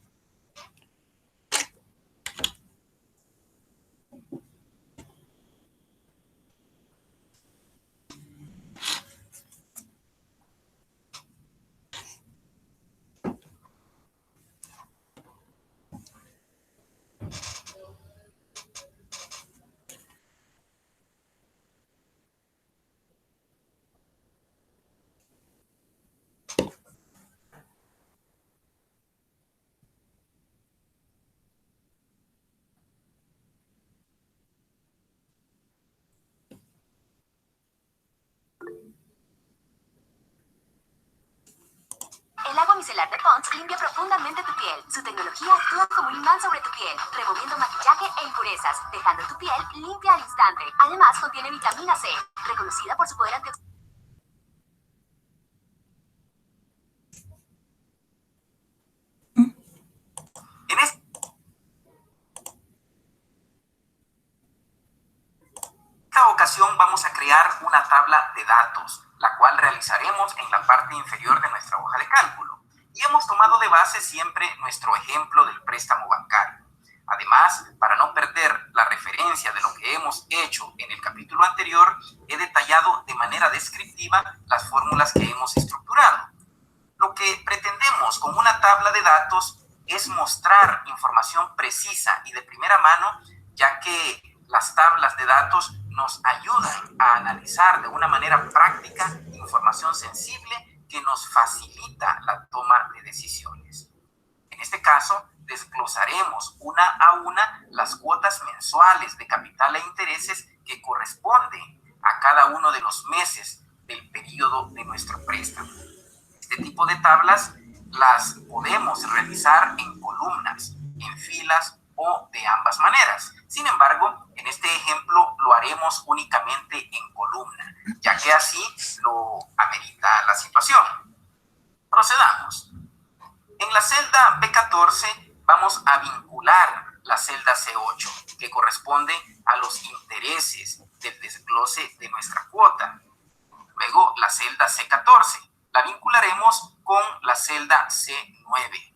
El agua micelar de Pond's limpia profundamente tu piel. Su tecnología actúa como un imán sobre tu piel, removiendo maquillaje e impurezas, dejando tu piel limpia al instante. Además, contiene vitamina C, reconocida por su poder antioxidante. En esta ocasión vamos a crear una tabla de datos, la cual realizaremos en la parte inferior de nuestra hoja de cálculo. Y hemos tomado de base siempre nuestro ejemplo del préstamo bancario. Además, para no perder la referencia de lo que hemos hecho en el capítulo anterior, he detallado de manera descriptiva las fórmulas que hemos estructurado. Lo que pretendemos con una tabla de datos es mostrar información precisa y de primera mano, ya que las tablas de datos nos ayudan a analizar de una manera práctica información sensible que nos facilita la toma de decisiones. En este caso, desglosaremos una a una las cuotas mensuales de capital e intereses que corresponden a cada uno de los meses del periodo de nuestro préstamo. Este tipo de tablas las podemos realizar en columnas, en filas o de ambas maneras. Sin embargo, en este ejemplo lo haremos únicamente en columna, ya que así lo amerita la situación. Procedamos. En la celda B14 vamos a vincular la celda C8, que corresponde a los intereses del desglose de nuestra cuota. Luego la celda C14 la vincularemos con la celda C9,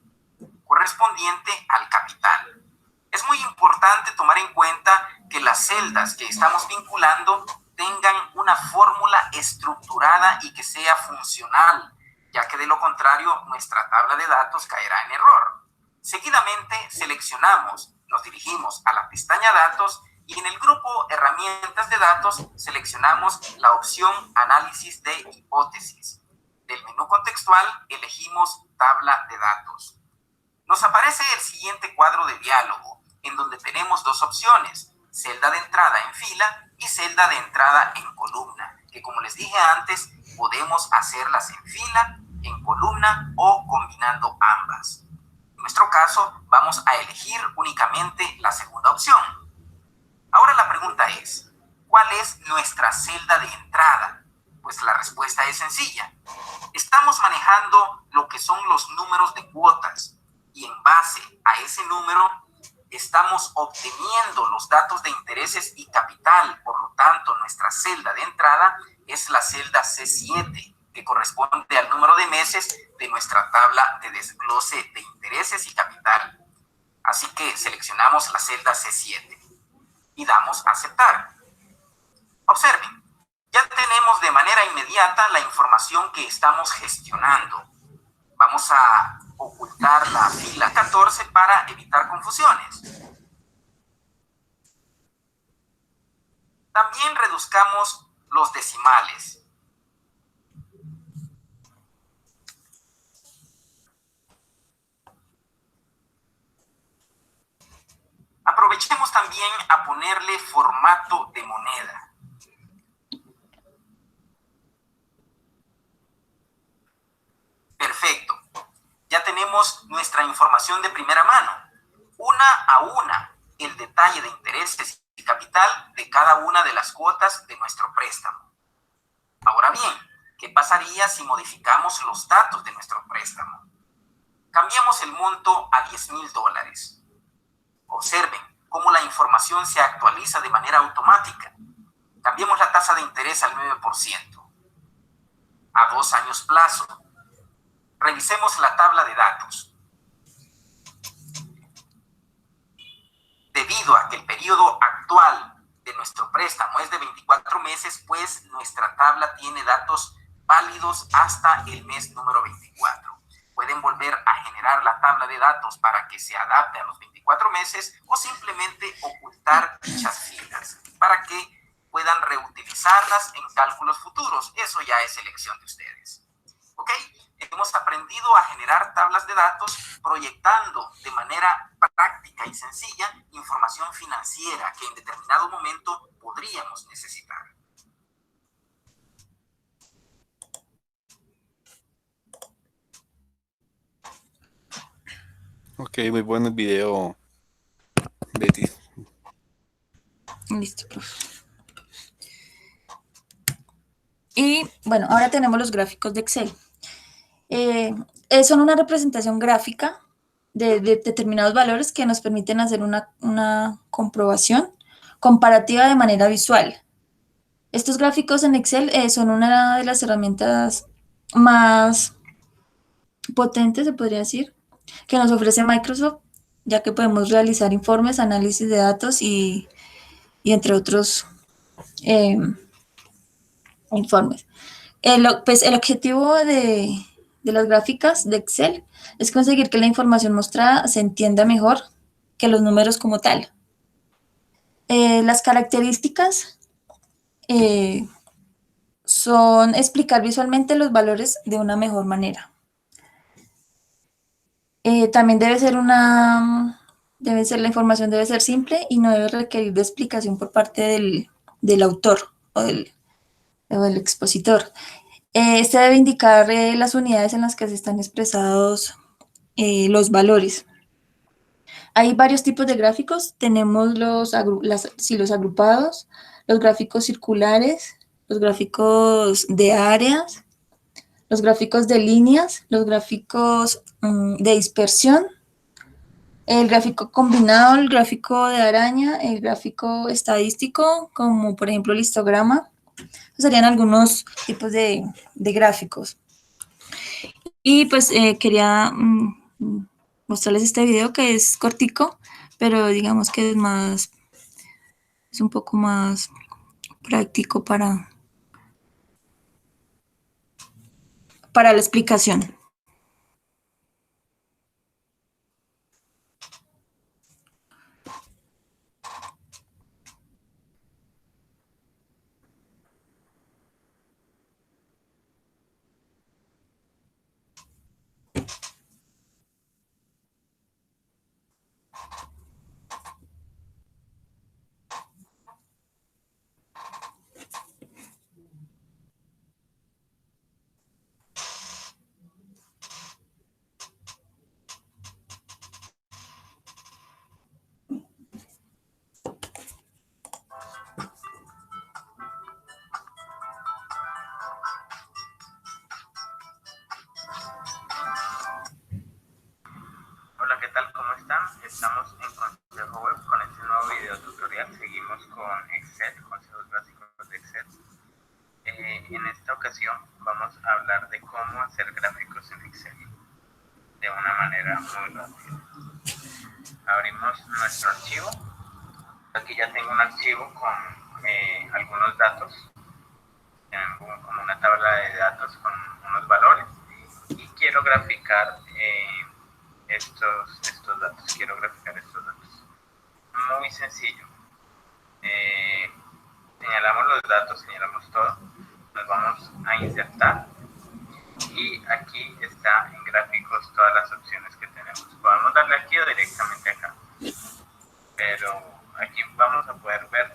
correspondiente al capital. Es muy importante tomar en cuenta que las celdas que estamos vinculando tengan una fórmula estructurada y que sea funcional, ya que de lo contrario nuestra tabla de datos caerá en error. Seguidamente seleccionamos, nos dirigimos a la pestaña Datos y en el grupo Herramientas de datos seleccionamos la opción Análisis de hipótesis. Del menú contextual elegimos Tabla de datos. Nos aparece el siguiente cuadro de diálogo, en donde tenemos dos opciones, celda de entrada en fila y celda de entrada en columna, que como les dije antes, podemos hacerlas en fila, en columna o combinando ambas. En nuestro caso, vamos a elegir únicamente la segunda opción. Ahora la pregunta es, ¿cuál es nuestra celda de entrada? Pues la respuesta es sencilla. Estamos manejando lo que son los números de cuotas y en base a ese número estamos obteniendo los datos de intereses y capital. Por lo tanto, nuestra celda de entrada es la celda C7, que corresponde al número de meses de nuestra tabla de desglose de intereses y capital. Así que seleccionamos la celda C7 y damos a aceptar. Observen, ya tenemos de manera inmediata la información que estamos gestionando. Vamos a ocultar la fila 14 para evitar confusiones. También reduzcamos los decimales. Aprovechemos también a ponerle formato de moneda. Perfecto. Ya tenemos nuestra información de primera mano. Una a una, el detalle de intereses y capital de cada una de las cuotas de nuestro préstamo. Ahora bien, ¿qué pasaría si modificamos los datos de nuestro préstamo? Cambiamos el monto a $10,000. Observen cómo la información se actualiza de manera automática. Cambiemos la tasa de interés al 9%. A 2 años plazo. Revisemos la tabla de datos. Debido a que el periodo actual de nuestro préstamo es de 24 meses, pues nuestra tabla tiene datos válidos hasta el mes número 24. Pueden volver a generar la tabla de datos para que se adapte a los 24 meses o simplemente ocultar dichas filas para que puedan reutilizarlas en cálculos futuros. Eso ya es elección de ustedes. ¿Ok? Hemos aprendido a generar tablas de datos proyectando de manera práctica y sencilla información financiera que en determinado momento podríamos necesitar. Ok, muy bueno el video, Betty. Listo, profe. Y bueno, ahora tenemos los gráficos de Excel. Son una representación gráfica de determinados valores que nos permiten hacer una comprobación comparativa de manera visual. Estos gráficos en Excel son una de las herramientas más potentes, se podría decir, que nos ofrece Microsoft, ya que podemos realizar informes, análisis de datos y entre otros informes. El objetivo de las gráficas de Excel es conseguir que la información mostrada se entienda mejor que los números como tal. Las características son explicar visualmente los valores de una mejor manera. También la información debe ser simple y no debe requerir de explicación por parte del autor o del expositor. Este debe indicar las unidades en las que se están expresados los valores. Hay varios tipos de gráficos. Tenemos los agrupados, los gráficos circulares, los gráficos de áreas, los gráficos de líneas, los gráficos de dispersión, el gráfico combinado, el gráfico de araña, el gráfico estadístico, como por ejemplo el histograma. Serían algunos tipos de gráficos. Y pues quería mostrarles este video que es cortico, pero digamos que es un poco más práctico para la explicación. Hola, ¿qué tal? ¿Cómo están? Estamos en Consejo Web con este nuevo video tutorial. Seguimos con Excel, consejos básicos de Excel. En esta ocasión vamos a hablar de cómo hacer gráficos en Excel de una manera muy rápida. Abrimos nuestro archivo. Aquí ya tengo un archivo con algunos datos. Tengo como una tabla de datos con unos valores y quiero graficar estos datos. Quiero graficar estos datos. Muy sencillo. Señalamos los datos, señalamos todo. Nos vamos a insertar. Y aquí está en gráficos todas las opciones que tenemos. Podemos darle aquí o directamente acá. Pero aquí vamos a poder ver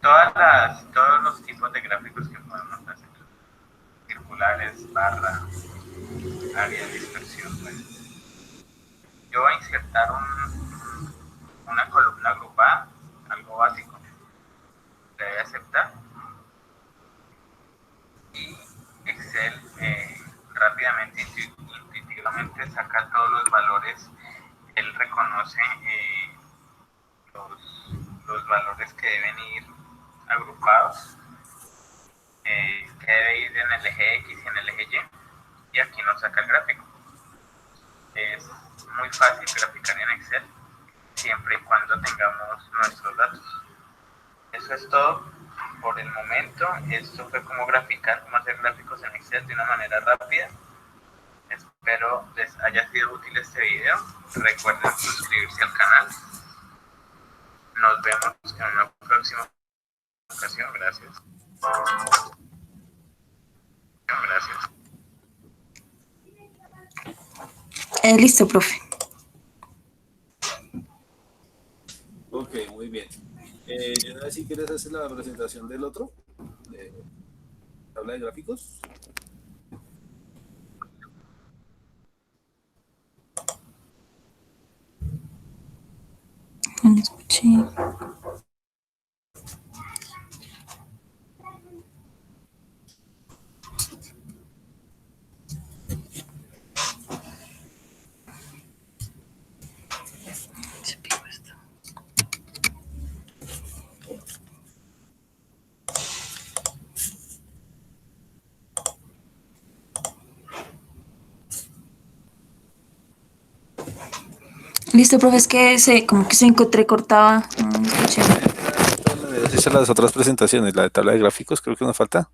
todos los tipos de gráficos que podemos hacer. Circulares, barra, área de dispersión. Bueno. Yo voy a insertar una columna agrupada, algo básico. Le voy a aceptar. Y Excel rápidamente, intuitivamente saca todos los valores. Él reconoce los valores que deben ir agrupados, que debe ir en el eje X y en el eje Y, y aquí nos saca el gráfico. Es muy fácil graficar en Excel, siempre y cuando tengamos nuestros datos. Eso es todo por el momento. Esto fue cómo hacer gráficos en Excel de una manera rápida. Espero les haya sido útil este video. Recuerden suscribirse al canal. Nos vemos en una próxima ocasión. Gracias. Gracias. Listo, profe. Ok, muy bien. Yo si quieres hacer la presentación del otro, de tabla de gráficos. No escuché. Listo, profe, es que como que se entrecortaba. No escuché. Esas las otras presentaciones, la de tabla de gráficos, creo que nos falta.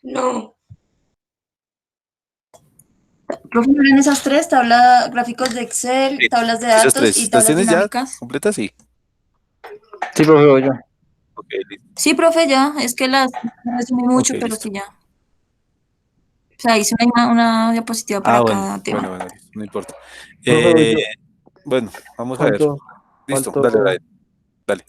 No, Profe, ¿no eran esas tres? Gráficos de Excel, Sí, tablas de esas datos tres. y ¿Las tablas tienes ya dinámicas. completas? Sí. Sí, profe, voy yo. Ok, listo. Sí, profe, ya. Es que las resumí mucho, Ok, pero listo. sí, ya. O sea, hice una diapositiva para Bueno, cada tema. bueno, listo, no importa. Profe, voy yo. Bueno, vamos a ver. Faltó, Listo, dale, faltó. dale. Dale.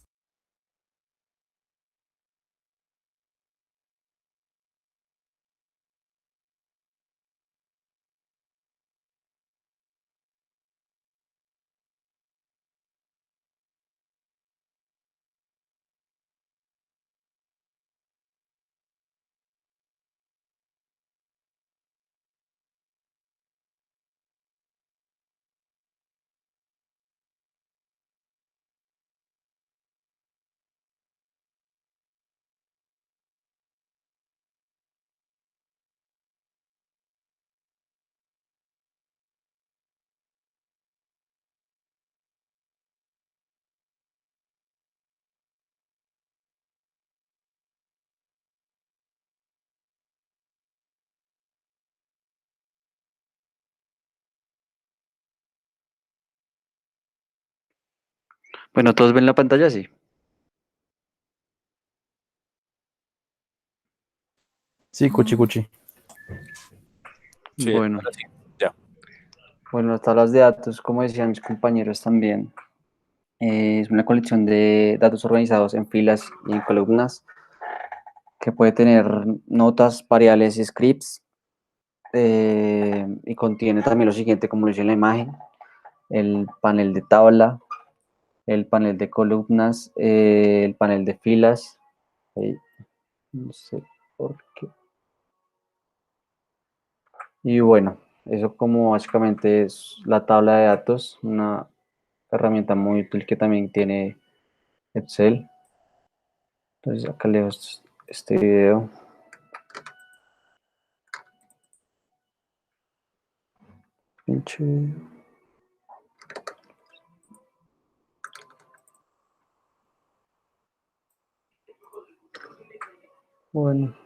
Bueno, ¿todos ven la pantalla? Sí. Sí, cuchi cuchi. Sí, Bueno, ahora sí, ya. bueno, las tablas de datos, como decían mis compañeros también, es una colección de datos organizados en filas y en columnas que puede tener notas, variables y scripts, y contiene también lo siguiente, como lo dice en la imagen: el panel de tabla, el panel de columnas, el panel de filas. Ahí, no sé por qué. Y bueno, eso como básicamente es la tabla de datos, una herramienta muy útil que también tiene Excel. Entonces acá leo este video. Pinche. Bueno.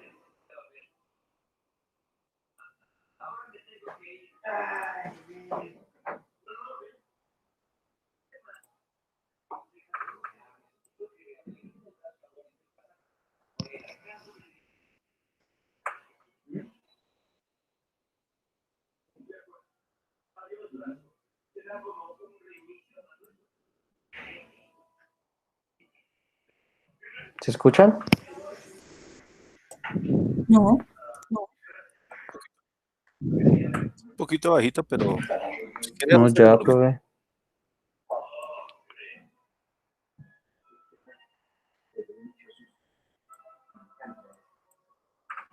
¿Se escuchan? No. Un poquito bajito, pero si quiere No, ajuste el ya volumen. probé.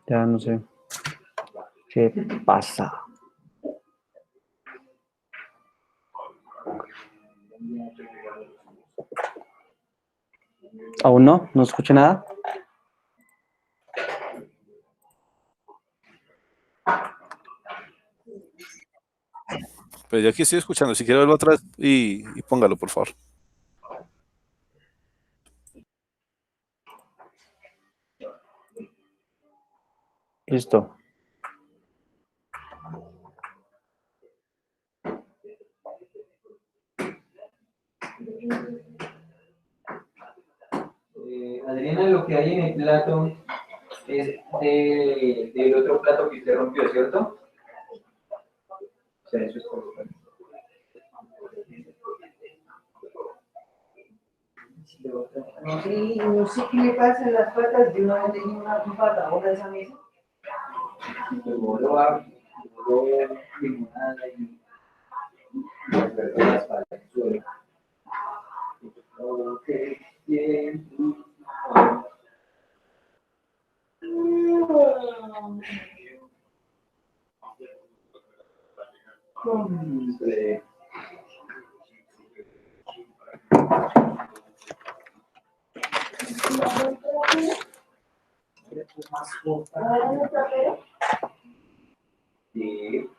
Ya no sé qué pasa. ¿Aún no? ¿No escuché nada? Pero yo aquí estoy escuchando. Si quiere verlo atrás y póngalo, por favor. Listo. Adriana, lo que hay en el plato es del otro plato que usted rompió, ¿cierto? O sea, eso es todo. No sé, no sé qué le pasa en las patas. Yo una vez tenía un patadón a esa mesa. Me voló agua, me voló limonada y me perdió la espalda. Ok, bien. Hombre. Sí.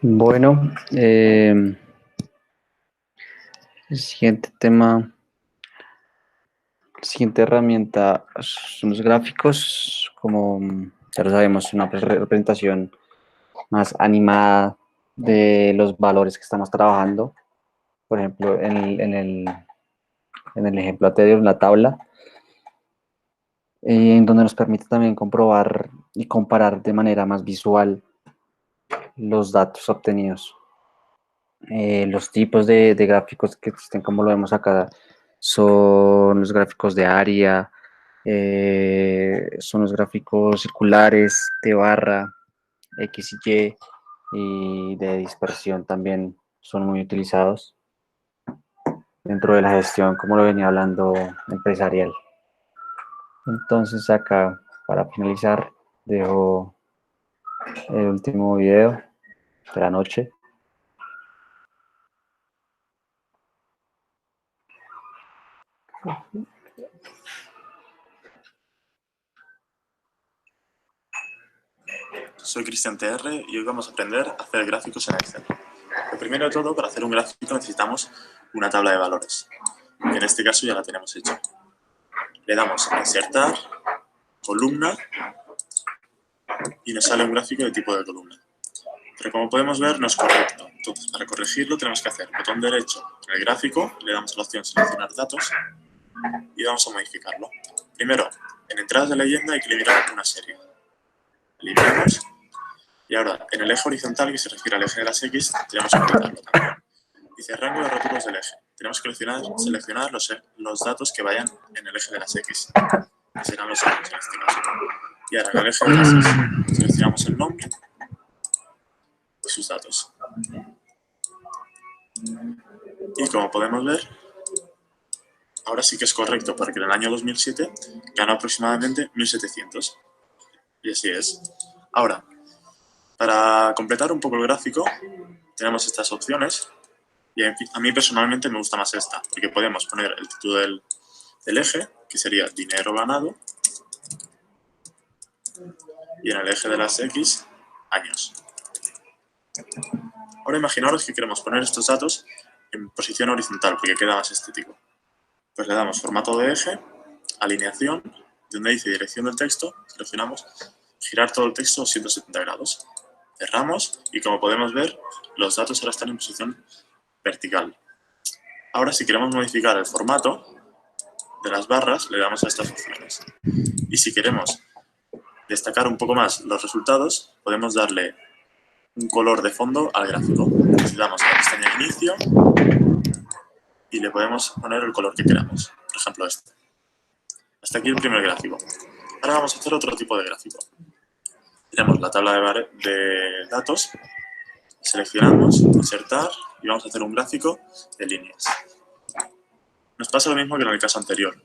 Bueno, el siguiente tema, siguiente herramienta son los gráficos. Como ya lo sabemos, una representación más animada de los valores que estamos trabajando. Por ejemplo, en el ejemplo anterior, en la tabla, en donde nos permite también comprobar y comparar de manera más visual los datos obtenidos. Los tipos de gráficos que existen, como lo vemos acá, son los gráficos de área, son los gráficos circulares, de barra, X y de dispersión también son muy utilizados dentro de la gestión, como lo venía hablando, empresarial. Entonces acá, para finalizar, dejo el último video de la noche. Soy Cristian TR y hoy vamos a aprender a hacer gráficos en Excel. Lo primero de todo, para hacer un gráfico necesitamos una tabla de valores. En este caso ya la tenemos hecha. Le damos a insertar, columna, y nos sale un gráfico de tipo de columna. Pero como podemos ver no es correcto. Entonces, para corregirlo tenemos que hacer botón derecho en el gráfico, le damos a la opción seleccionar datos y vamos a modificarlo. Primero, en entradas de leyenda hay que eliminar una serie. Eliminamos. Y ahora, en el eje horizontal, que se refiere al eje de las X, tenemos que quitarlo también. Dice rango de rótulos del eje. Tenemos que seleccionar los datos que vayan en el eje de las X, que serán los años en este caso. Y ahora, en el eje de las Y, seleccionamos el nombre y sus datos. Y como podemos ver, ahora sí que es correcto, porque en el año 2007 ganó aproximadamente 1.700. Y así es. Ahora, para completar un poco el gráfico, tenemos estas opciones. Y a mí personalmente me gusta más esta, porque podemos poner el título del eje, que sería dinero ganado, y en el eje de las X, años. Ahora imaginaros que queremos poner estos datos en posición horizontal, porque queda más estético. Pues le damos formato de eje, alineación, donde dice dirección del texto, seleccionamos girar todo el texto a 170 grados. Cerramos y como podemos ver, los datos ahora están en posición vertical. Ahora si queremos modificar el formato de las barras, le damos a estas opciones. Y si queremos destacar un poco más los resultados, podemos darle un color de fondo al gráfico. Le damos a la pestaña de inicio y le podemos poner el color que queramos. Por ejemplo este. Hasta aquí el primer gráfico. Ahora vamos a hacer otro tipo de gráfico. Tenemos la tabla de datos, seleccionamos, insertar y vamos a hacer un gráfico de líneas. Nos pasa lo mismo que en el caso anterior,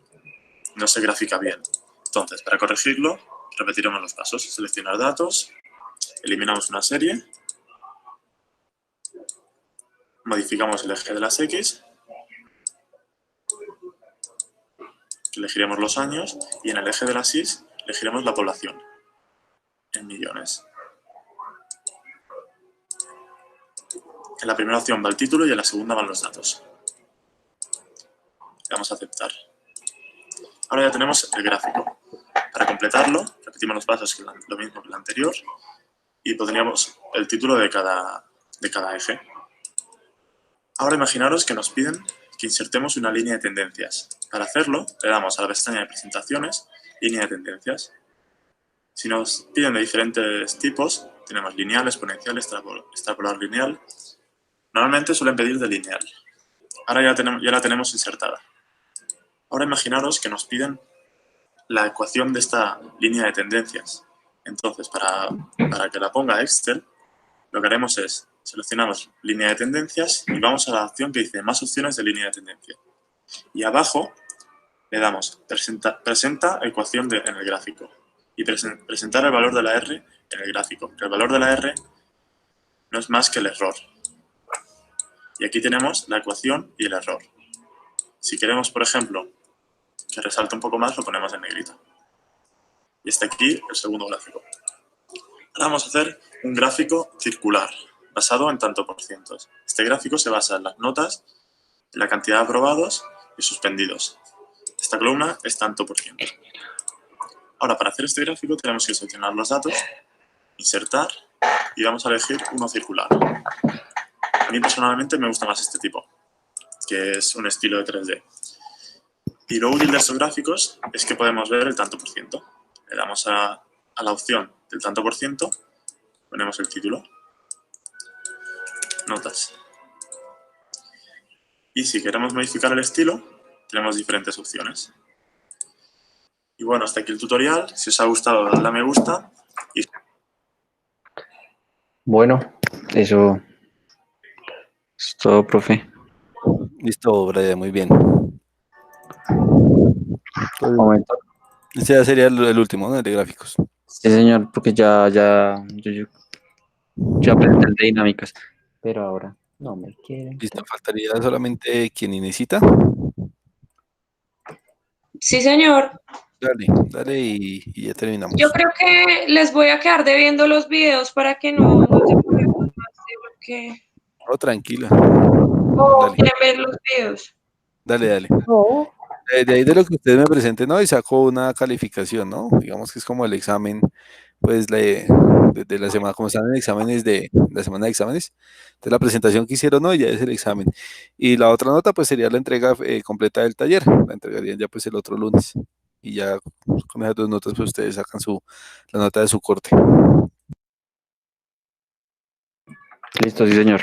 no se grafica bien. Entonces, para corregirlo, repetiremos los pasos. Seleccionar datos, eliminamos una serie, modificamos el eje de las X, elegiremos los años y en el eje de las Y elegiremos la población en millones. En la primera opción va el título y en la segunda van los datos. Le damos a aceptar. Ahora ya tenemos el gráfico. Para completarlo, repetimos los pasos, que lo mismo que el anterior, y pondríamos el título de cada eje. Ahora imaginaros que nos piden que insertemos una línea de tendencias. Para hacerlo, le damos a la pestaña de presentaciones, línea de tendencias. Si nos piden de diferentes tipos, tenemos lineal, exponencial, extrapolar lineal. Normalmente suelen pedir de lineal. Ahora ya la tenemos insertada. Ahora imaginaros que nos piden la ecuación de esta línea de tendencias. Entonces, para que la ponga Excel, lo que haremos es seleccionamos línea de tendencias y vamos a la opción que dice más opciones de línea de tendencia. Y abajo le damos presenta ecuación en el gráfico y presentar el valor de la R en el gráfico. El valor de la R no es más que el error. Y aquí tenemos la ecuación y el error. Si queremos, por ejemplo, que resalte un poco más, lo ponemos en negrito. Y está aquí el segundo gráfico. Ahora vamos a hacer un gráfico circular, basado en tanto por cientos. Este gráfico se basa en las notas, en la cantidad de aprobados y suspendidos. Esta columna es tanto por ciento. Ahora, para hacer este gráfico tenemos que seleccionar los datos, insertar y vamos a elegir uno circular. A mí personalmente me gusta más este tipo, que es un estilo de 3D. Y lo útil de estos gráficos es que podemos ver el tanto por ciento. Le damos a la opción del tanto por ciento, ponemos el título, notas. Y si queremos modificar el estilo, tenemos diferentes opciones. Y bueno, hasta aquí el tutorial. Si os ha gustado, dadle a me gusta. Y... Bueno, eso es todo, profe. Listo, Brian, muy bien. Un momento. Este ya sería el último, ¿no? El de gráficos. Sí, señor, porque ya presenté el de dinámicas. Pero ahora no me quieren. Listo, faltaría solamente quien necesita. Sí, señor. Dale, dale y ya terminamos. Yo creo que les voy a quedar debiendo los videos para que no se preocupen más de lo que... Oh, tranquila. ¿O Dale, quieren ver los videos? dale. De ahí de lo que ustedes me presenten, ¿no? Y sacó una calificación, ¿no? Digamos que es como el examen, pues, de la semana, como están en exámenes de la semana de exámenes, de la presentación que hicieron hoy, ya es el examen. Y la otra nota, pues, sería la entrega completa del taller. La entregarían ya, pues, el otro lunes. Y ya con esas dos notas, pues, ustedes sacan la nota de su corte. Listo, sí, señor.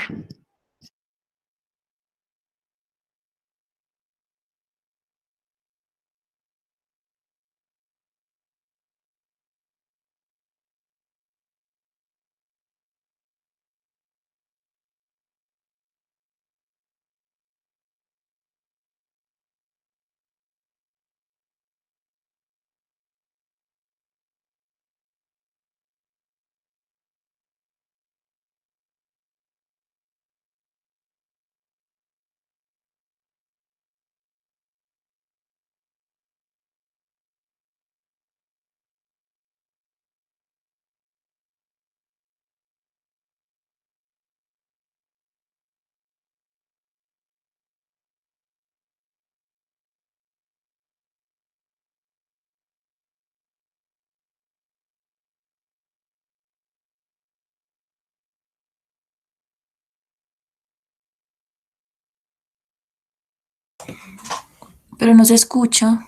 Pero no se escucha.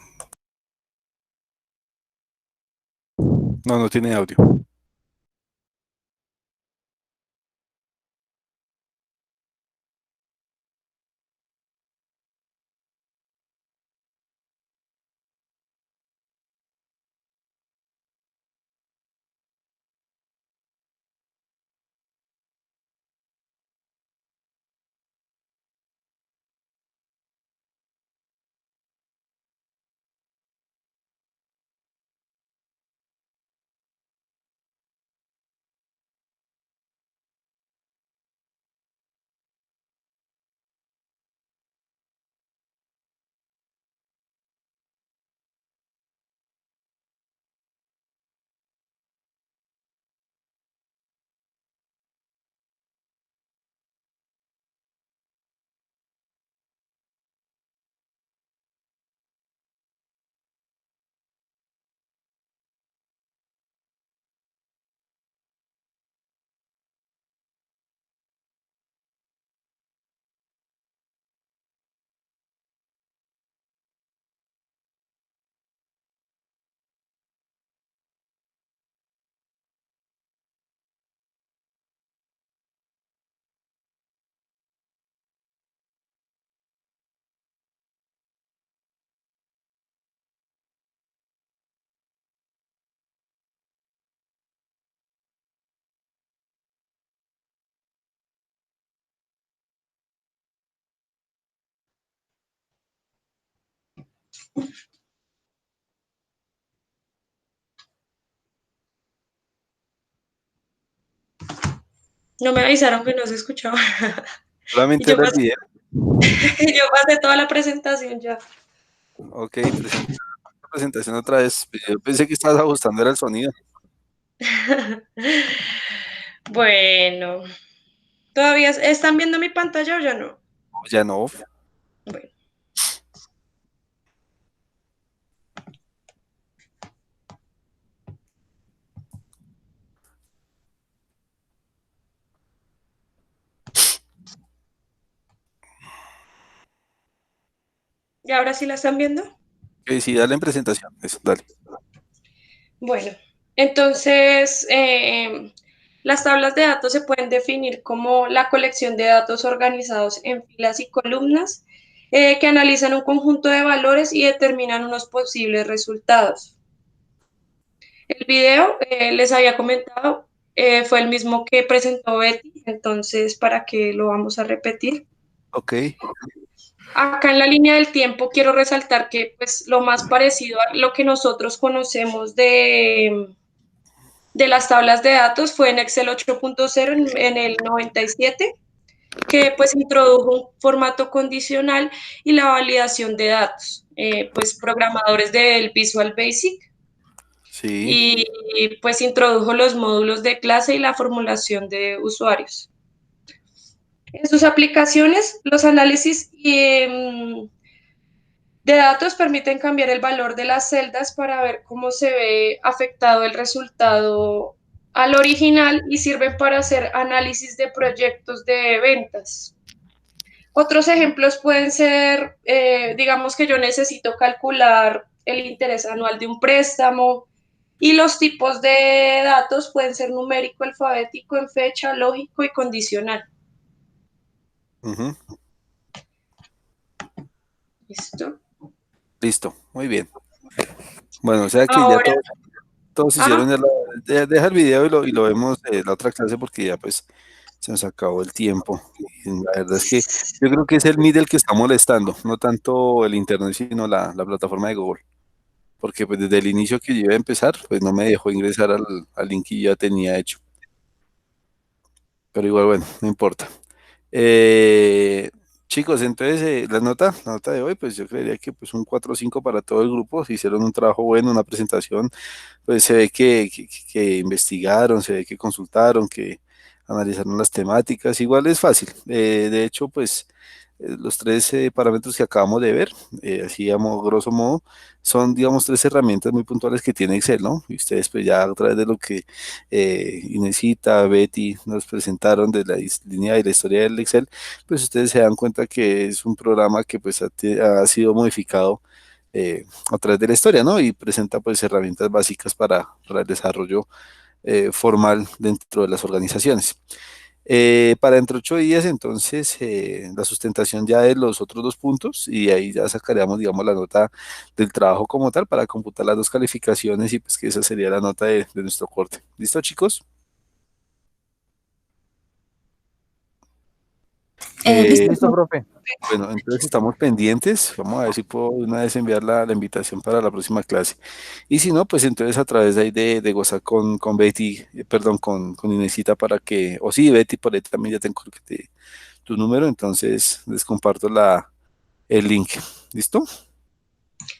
No, no tiene audio. No me avisaron que no se escuchaba. Y Solamente yo era el pasé, video. yo pasé toda la presentación ya. Ok, presentación otra vez. Yo pensé que estabas ajustando era el sonido. Bueno, ¿todavía están viendo mi pantalla o ya no? Ya no. Bueno. ¿Y ahora sí la están viendo? Ok, sí, dale en presentación. Eso, dale. Bueno, entonces las tablas de datos se pueden definir como la colección de datos organizados en filas y columnas que analizan un conjunto de valores y determinan unos posibles resultados. El video, les había comentado, fue el mismo que presentó Betty, entonces, ¿para qué lo vamos a repetir? Ok. Acá en la línea del tiempo quiero resaltar que pues lo más parecido a lo que nosotros conocemos de las tablas de datos fue en Excel 8.0 en el 97, que pues introdujo un formato condicional y la validación de datos, pues programadores del Visual Basic Sí. y pues introdujo los módulos de clase y la formulación de usuarios. En sus aplicaciones, los análisis de datos permiten cambiar el valor de las celdas para ver cómo se ve afectado el resultado al original y sirven para hacer análisis de proyectos de ventas. Otros ejemplos pueden ser, digamos que yo necesito calcular el interés anual de un préstamo y los tipos de datos pueden ser numérico, alfabético, en fecha, lógico y condicional. Ujú. ¿Listo? Listo, muy bien. Bueno, o sea que ya Ahora, todos hicieron deja el video y lo vemos la otra clase porque ya pues se nos acabó el tiempo. Y la verdad es que yo creo que es el Meet el que está molestando, no tanto el internet, sino la plataforma de Google. Porque pues desde el inicio que yo iba a empezar, pues no me dejó ingresar al link que yo ya tenía hecho. Pero igual, bueno, no importa. Eh, Chicos, entonces la nota de hoy, pues yo creería que pues un 4 o 5 para todo el grupo. Se hicieron un trabajo bueno, una presentación, pues se ve que investigaron, se ve que consultaron, que analizaron las temáticas. Igual es fácil. De hecho, pues los tres parámetros que acabamos de ver, así a grosso modo, son, digamos, tres herramientas muy puntuales que tiene Excel, ¿no? Y ustedes, pues ya a través de lo que Inesita, Betty nos presentaron de la línea y la historia del Excel, pues ustedes se dan cuenta que es un programa que pues ha sido modificado a través de la historia, ¿no? Y presenta pues herramientas básicas para el desarrollo formal dentro de las organizaciones. Para dentro de 8 días, entonces, la sustentación ya de los otros 2 puntos y ahí ya sacaríamos, digamos, la nota del trabajo como tal para computar las 2 calificaciones y pues que esa sería la nota de nuestro corte. ¿Listo, chicos? Listo, profe. Bueno, entonces estamos pendientes. Vamos a ver si puedo de una vez enviar la invitación para la próxima clase. Y si no, pues entonces a través de ahí de WhatsApp con Betty, perdón, con Inesita para que, o sí, Betty, por ahí también ya tengo tu número, entonces les comparto el link. ¿Listo?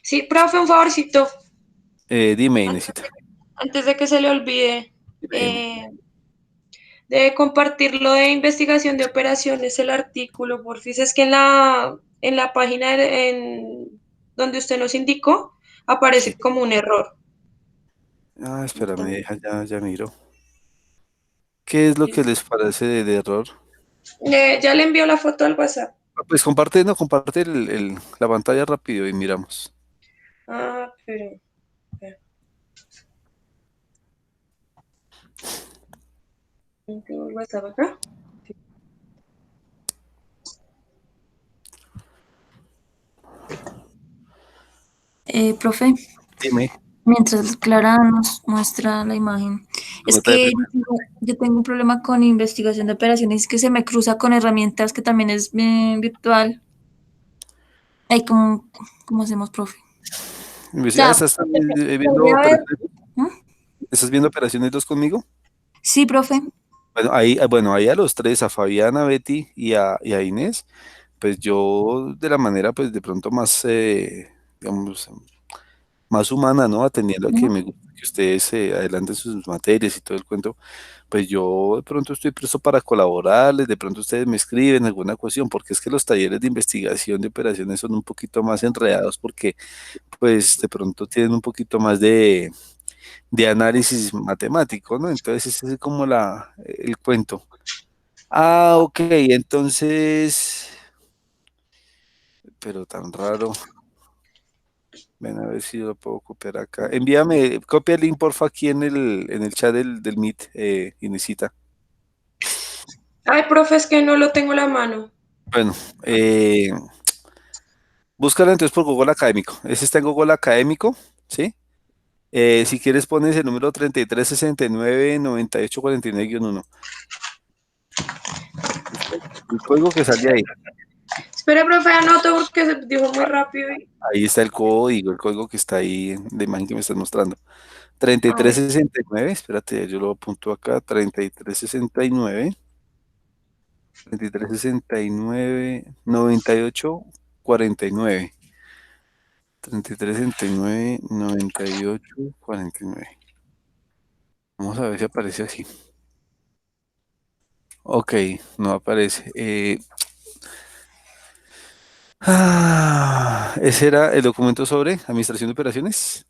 sí, profe, un favorcito, Dime, Inesita. antes de que se le olvide, Dime. de compartir lo de investigación de operaciones, el artículo, porfis. Es que en la página donde usted nos indicó aparece Sí. como un error. Ah, espérame, ya miro. ¿Qué es lo que les parece de error? Ya le envió la foto al WhatsApp. Pues comparte, no, comparte la pantalla rápido y miramos. Ah, pero... ¿Tengo el WhatsApp acá? Profe, Dime. mientras Clara nos muestra la imagen, es Nota de que yo tengo un problema con investigación de operaciones que se me cruza con herramientas que también es virtual. Ay, ¿cómo hacemos, profe? sea, ¿Estás viendo podría haber... operaciones? ¿Mm? ¿Estás viendo operaciones 2 conmigo? Sí, profe. Bueno, ahí a los tres, a Fabiana, a Betty y a Inés, pues yo de la manera, pues de pronto más, digamos, más humana, ¿no? Atendiendo a que Ujú. me gusta que ustedes adelanten sus materias y todo el cuento, pues yo de pronto estoy presto para colaborarles, de pronto ustedes me escriben alguna cuestión, porque es que los talleres de investigación de operaciones son un poquito más enredados porque pues de pronto tienen un poquito más de análisis matemático, ¿no? Entonces ese es como el cuento. Ah, ok, entonces, pero tan raro. Ven a ver si lo puedo copiar acá. Envíame, copia el link, porfa, aquí en el chat del Meet, Inesita. Ay, profe, es que no lo tengo a la mano. Bueno, búscalo entonces por Google Académico. Ese está en Google Académico, ¿sí? Si quieres pones el número 33699849-1. El código que sale ahí. Espere, profe, anoto porque se dijo muy rápido. Ahí está el código que está ahí en la imagen que me estás mostrando. A ver, 3369, espérate, yo lo apunto acá, 3369, 3369, 9849, 3369, 9849. Vamos a ver si aparece así. Ok, no aparece. Ese era el documento sobre administración de operaciones.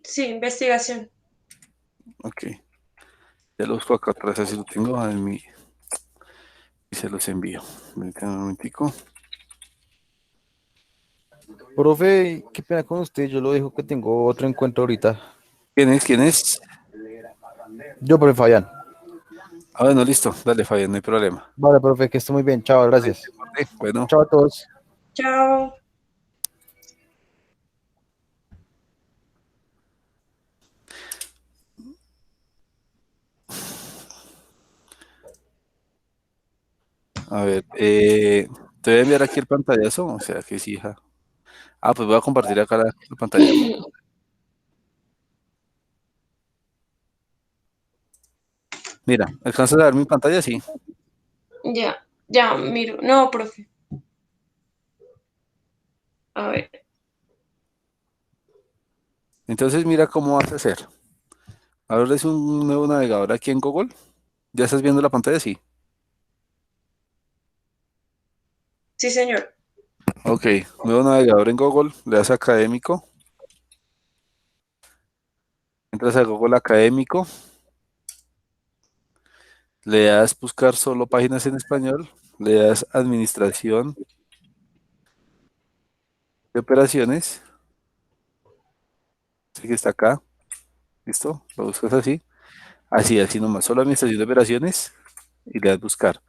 sí, investigación. Ok, ya lo busco acá atrás, así lo tengo en mi, y se los envío. Permítame un momentico. Profe, qué pena con usted, yo lo dejo que tengo otro encuentro ahorita. ¿Quién es? ¿Quién es? Yo, profe Fabián. Ah, bueno, listo. Dale, Fabián, no hay problema. Vale, profe, que esté muy bien. Chao, gracias. Bueno. Chao a todos. Chao. A ver, te voy a enviar aquí el pantallazo, o sea que sí, hija. Ah, pues voy a compartir acá la pantalla. Mira, ¿alcanzas a ver mi pantalla? Sí. Ya, miro. No, profe. A ver. Entonces mira cómo vas a hacer. Abres un nuevo navegador aquí en Google. ¿Ya estás viendo la pantalla? Sí. Sí, señor. Ok, nuevo navegador en Google, le das a académico. Entras a Google Académico. Le das buscar solo páginas en español. Le das administración de operaciones. Así que está acá. ¿Listo? Lo buscas así. Así nomás. Solo administración de operaciones. Y le das buscar.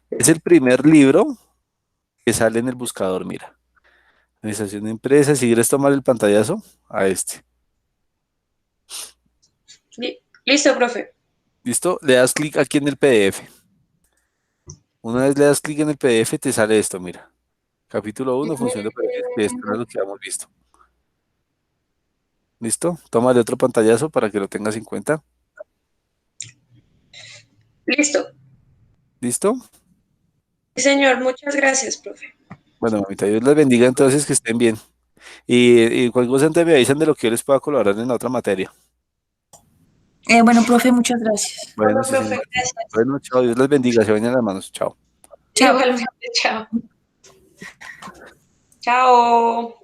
Es el primer libro que sale en el buscador, mira. Administración de empresas. Si quieres tomar el pantallazo, a este. Listo, profe. ¿Listo? Le das clic aquí en el PDF. Una vez le das clic en el PDF, te sale esto, mira. Capítulo 1, función de operaciones, que es lo que hemos visto. ¿Listo? Tómale otro pantallazo para que lo tengas en cuenta. Listo. ¿Listo? Sí, señor. Muchas gracias, profe. Bueno, mamita, Dios les bendiga entonces, que estén bien. Y cualquier cosa antes me avisan de lo que yo les pueda colaborar en la otra materia. Bueno, profe, muchas gracias. Bueno, sí, profe, señor. gracias. Bueno, chao, Dios les bendiga, se vayan las manos, chao. Chao. Igualmente, chao. Chao.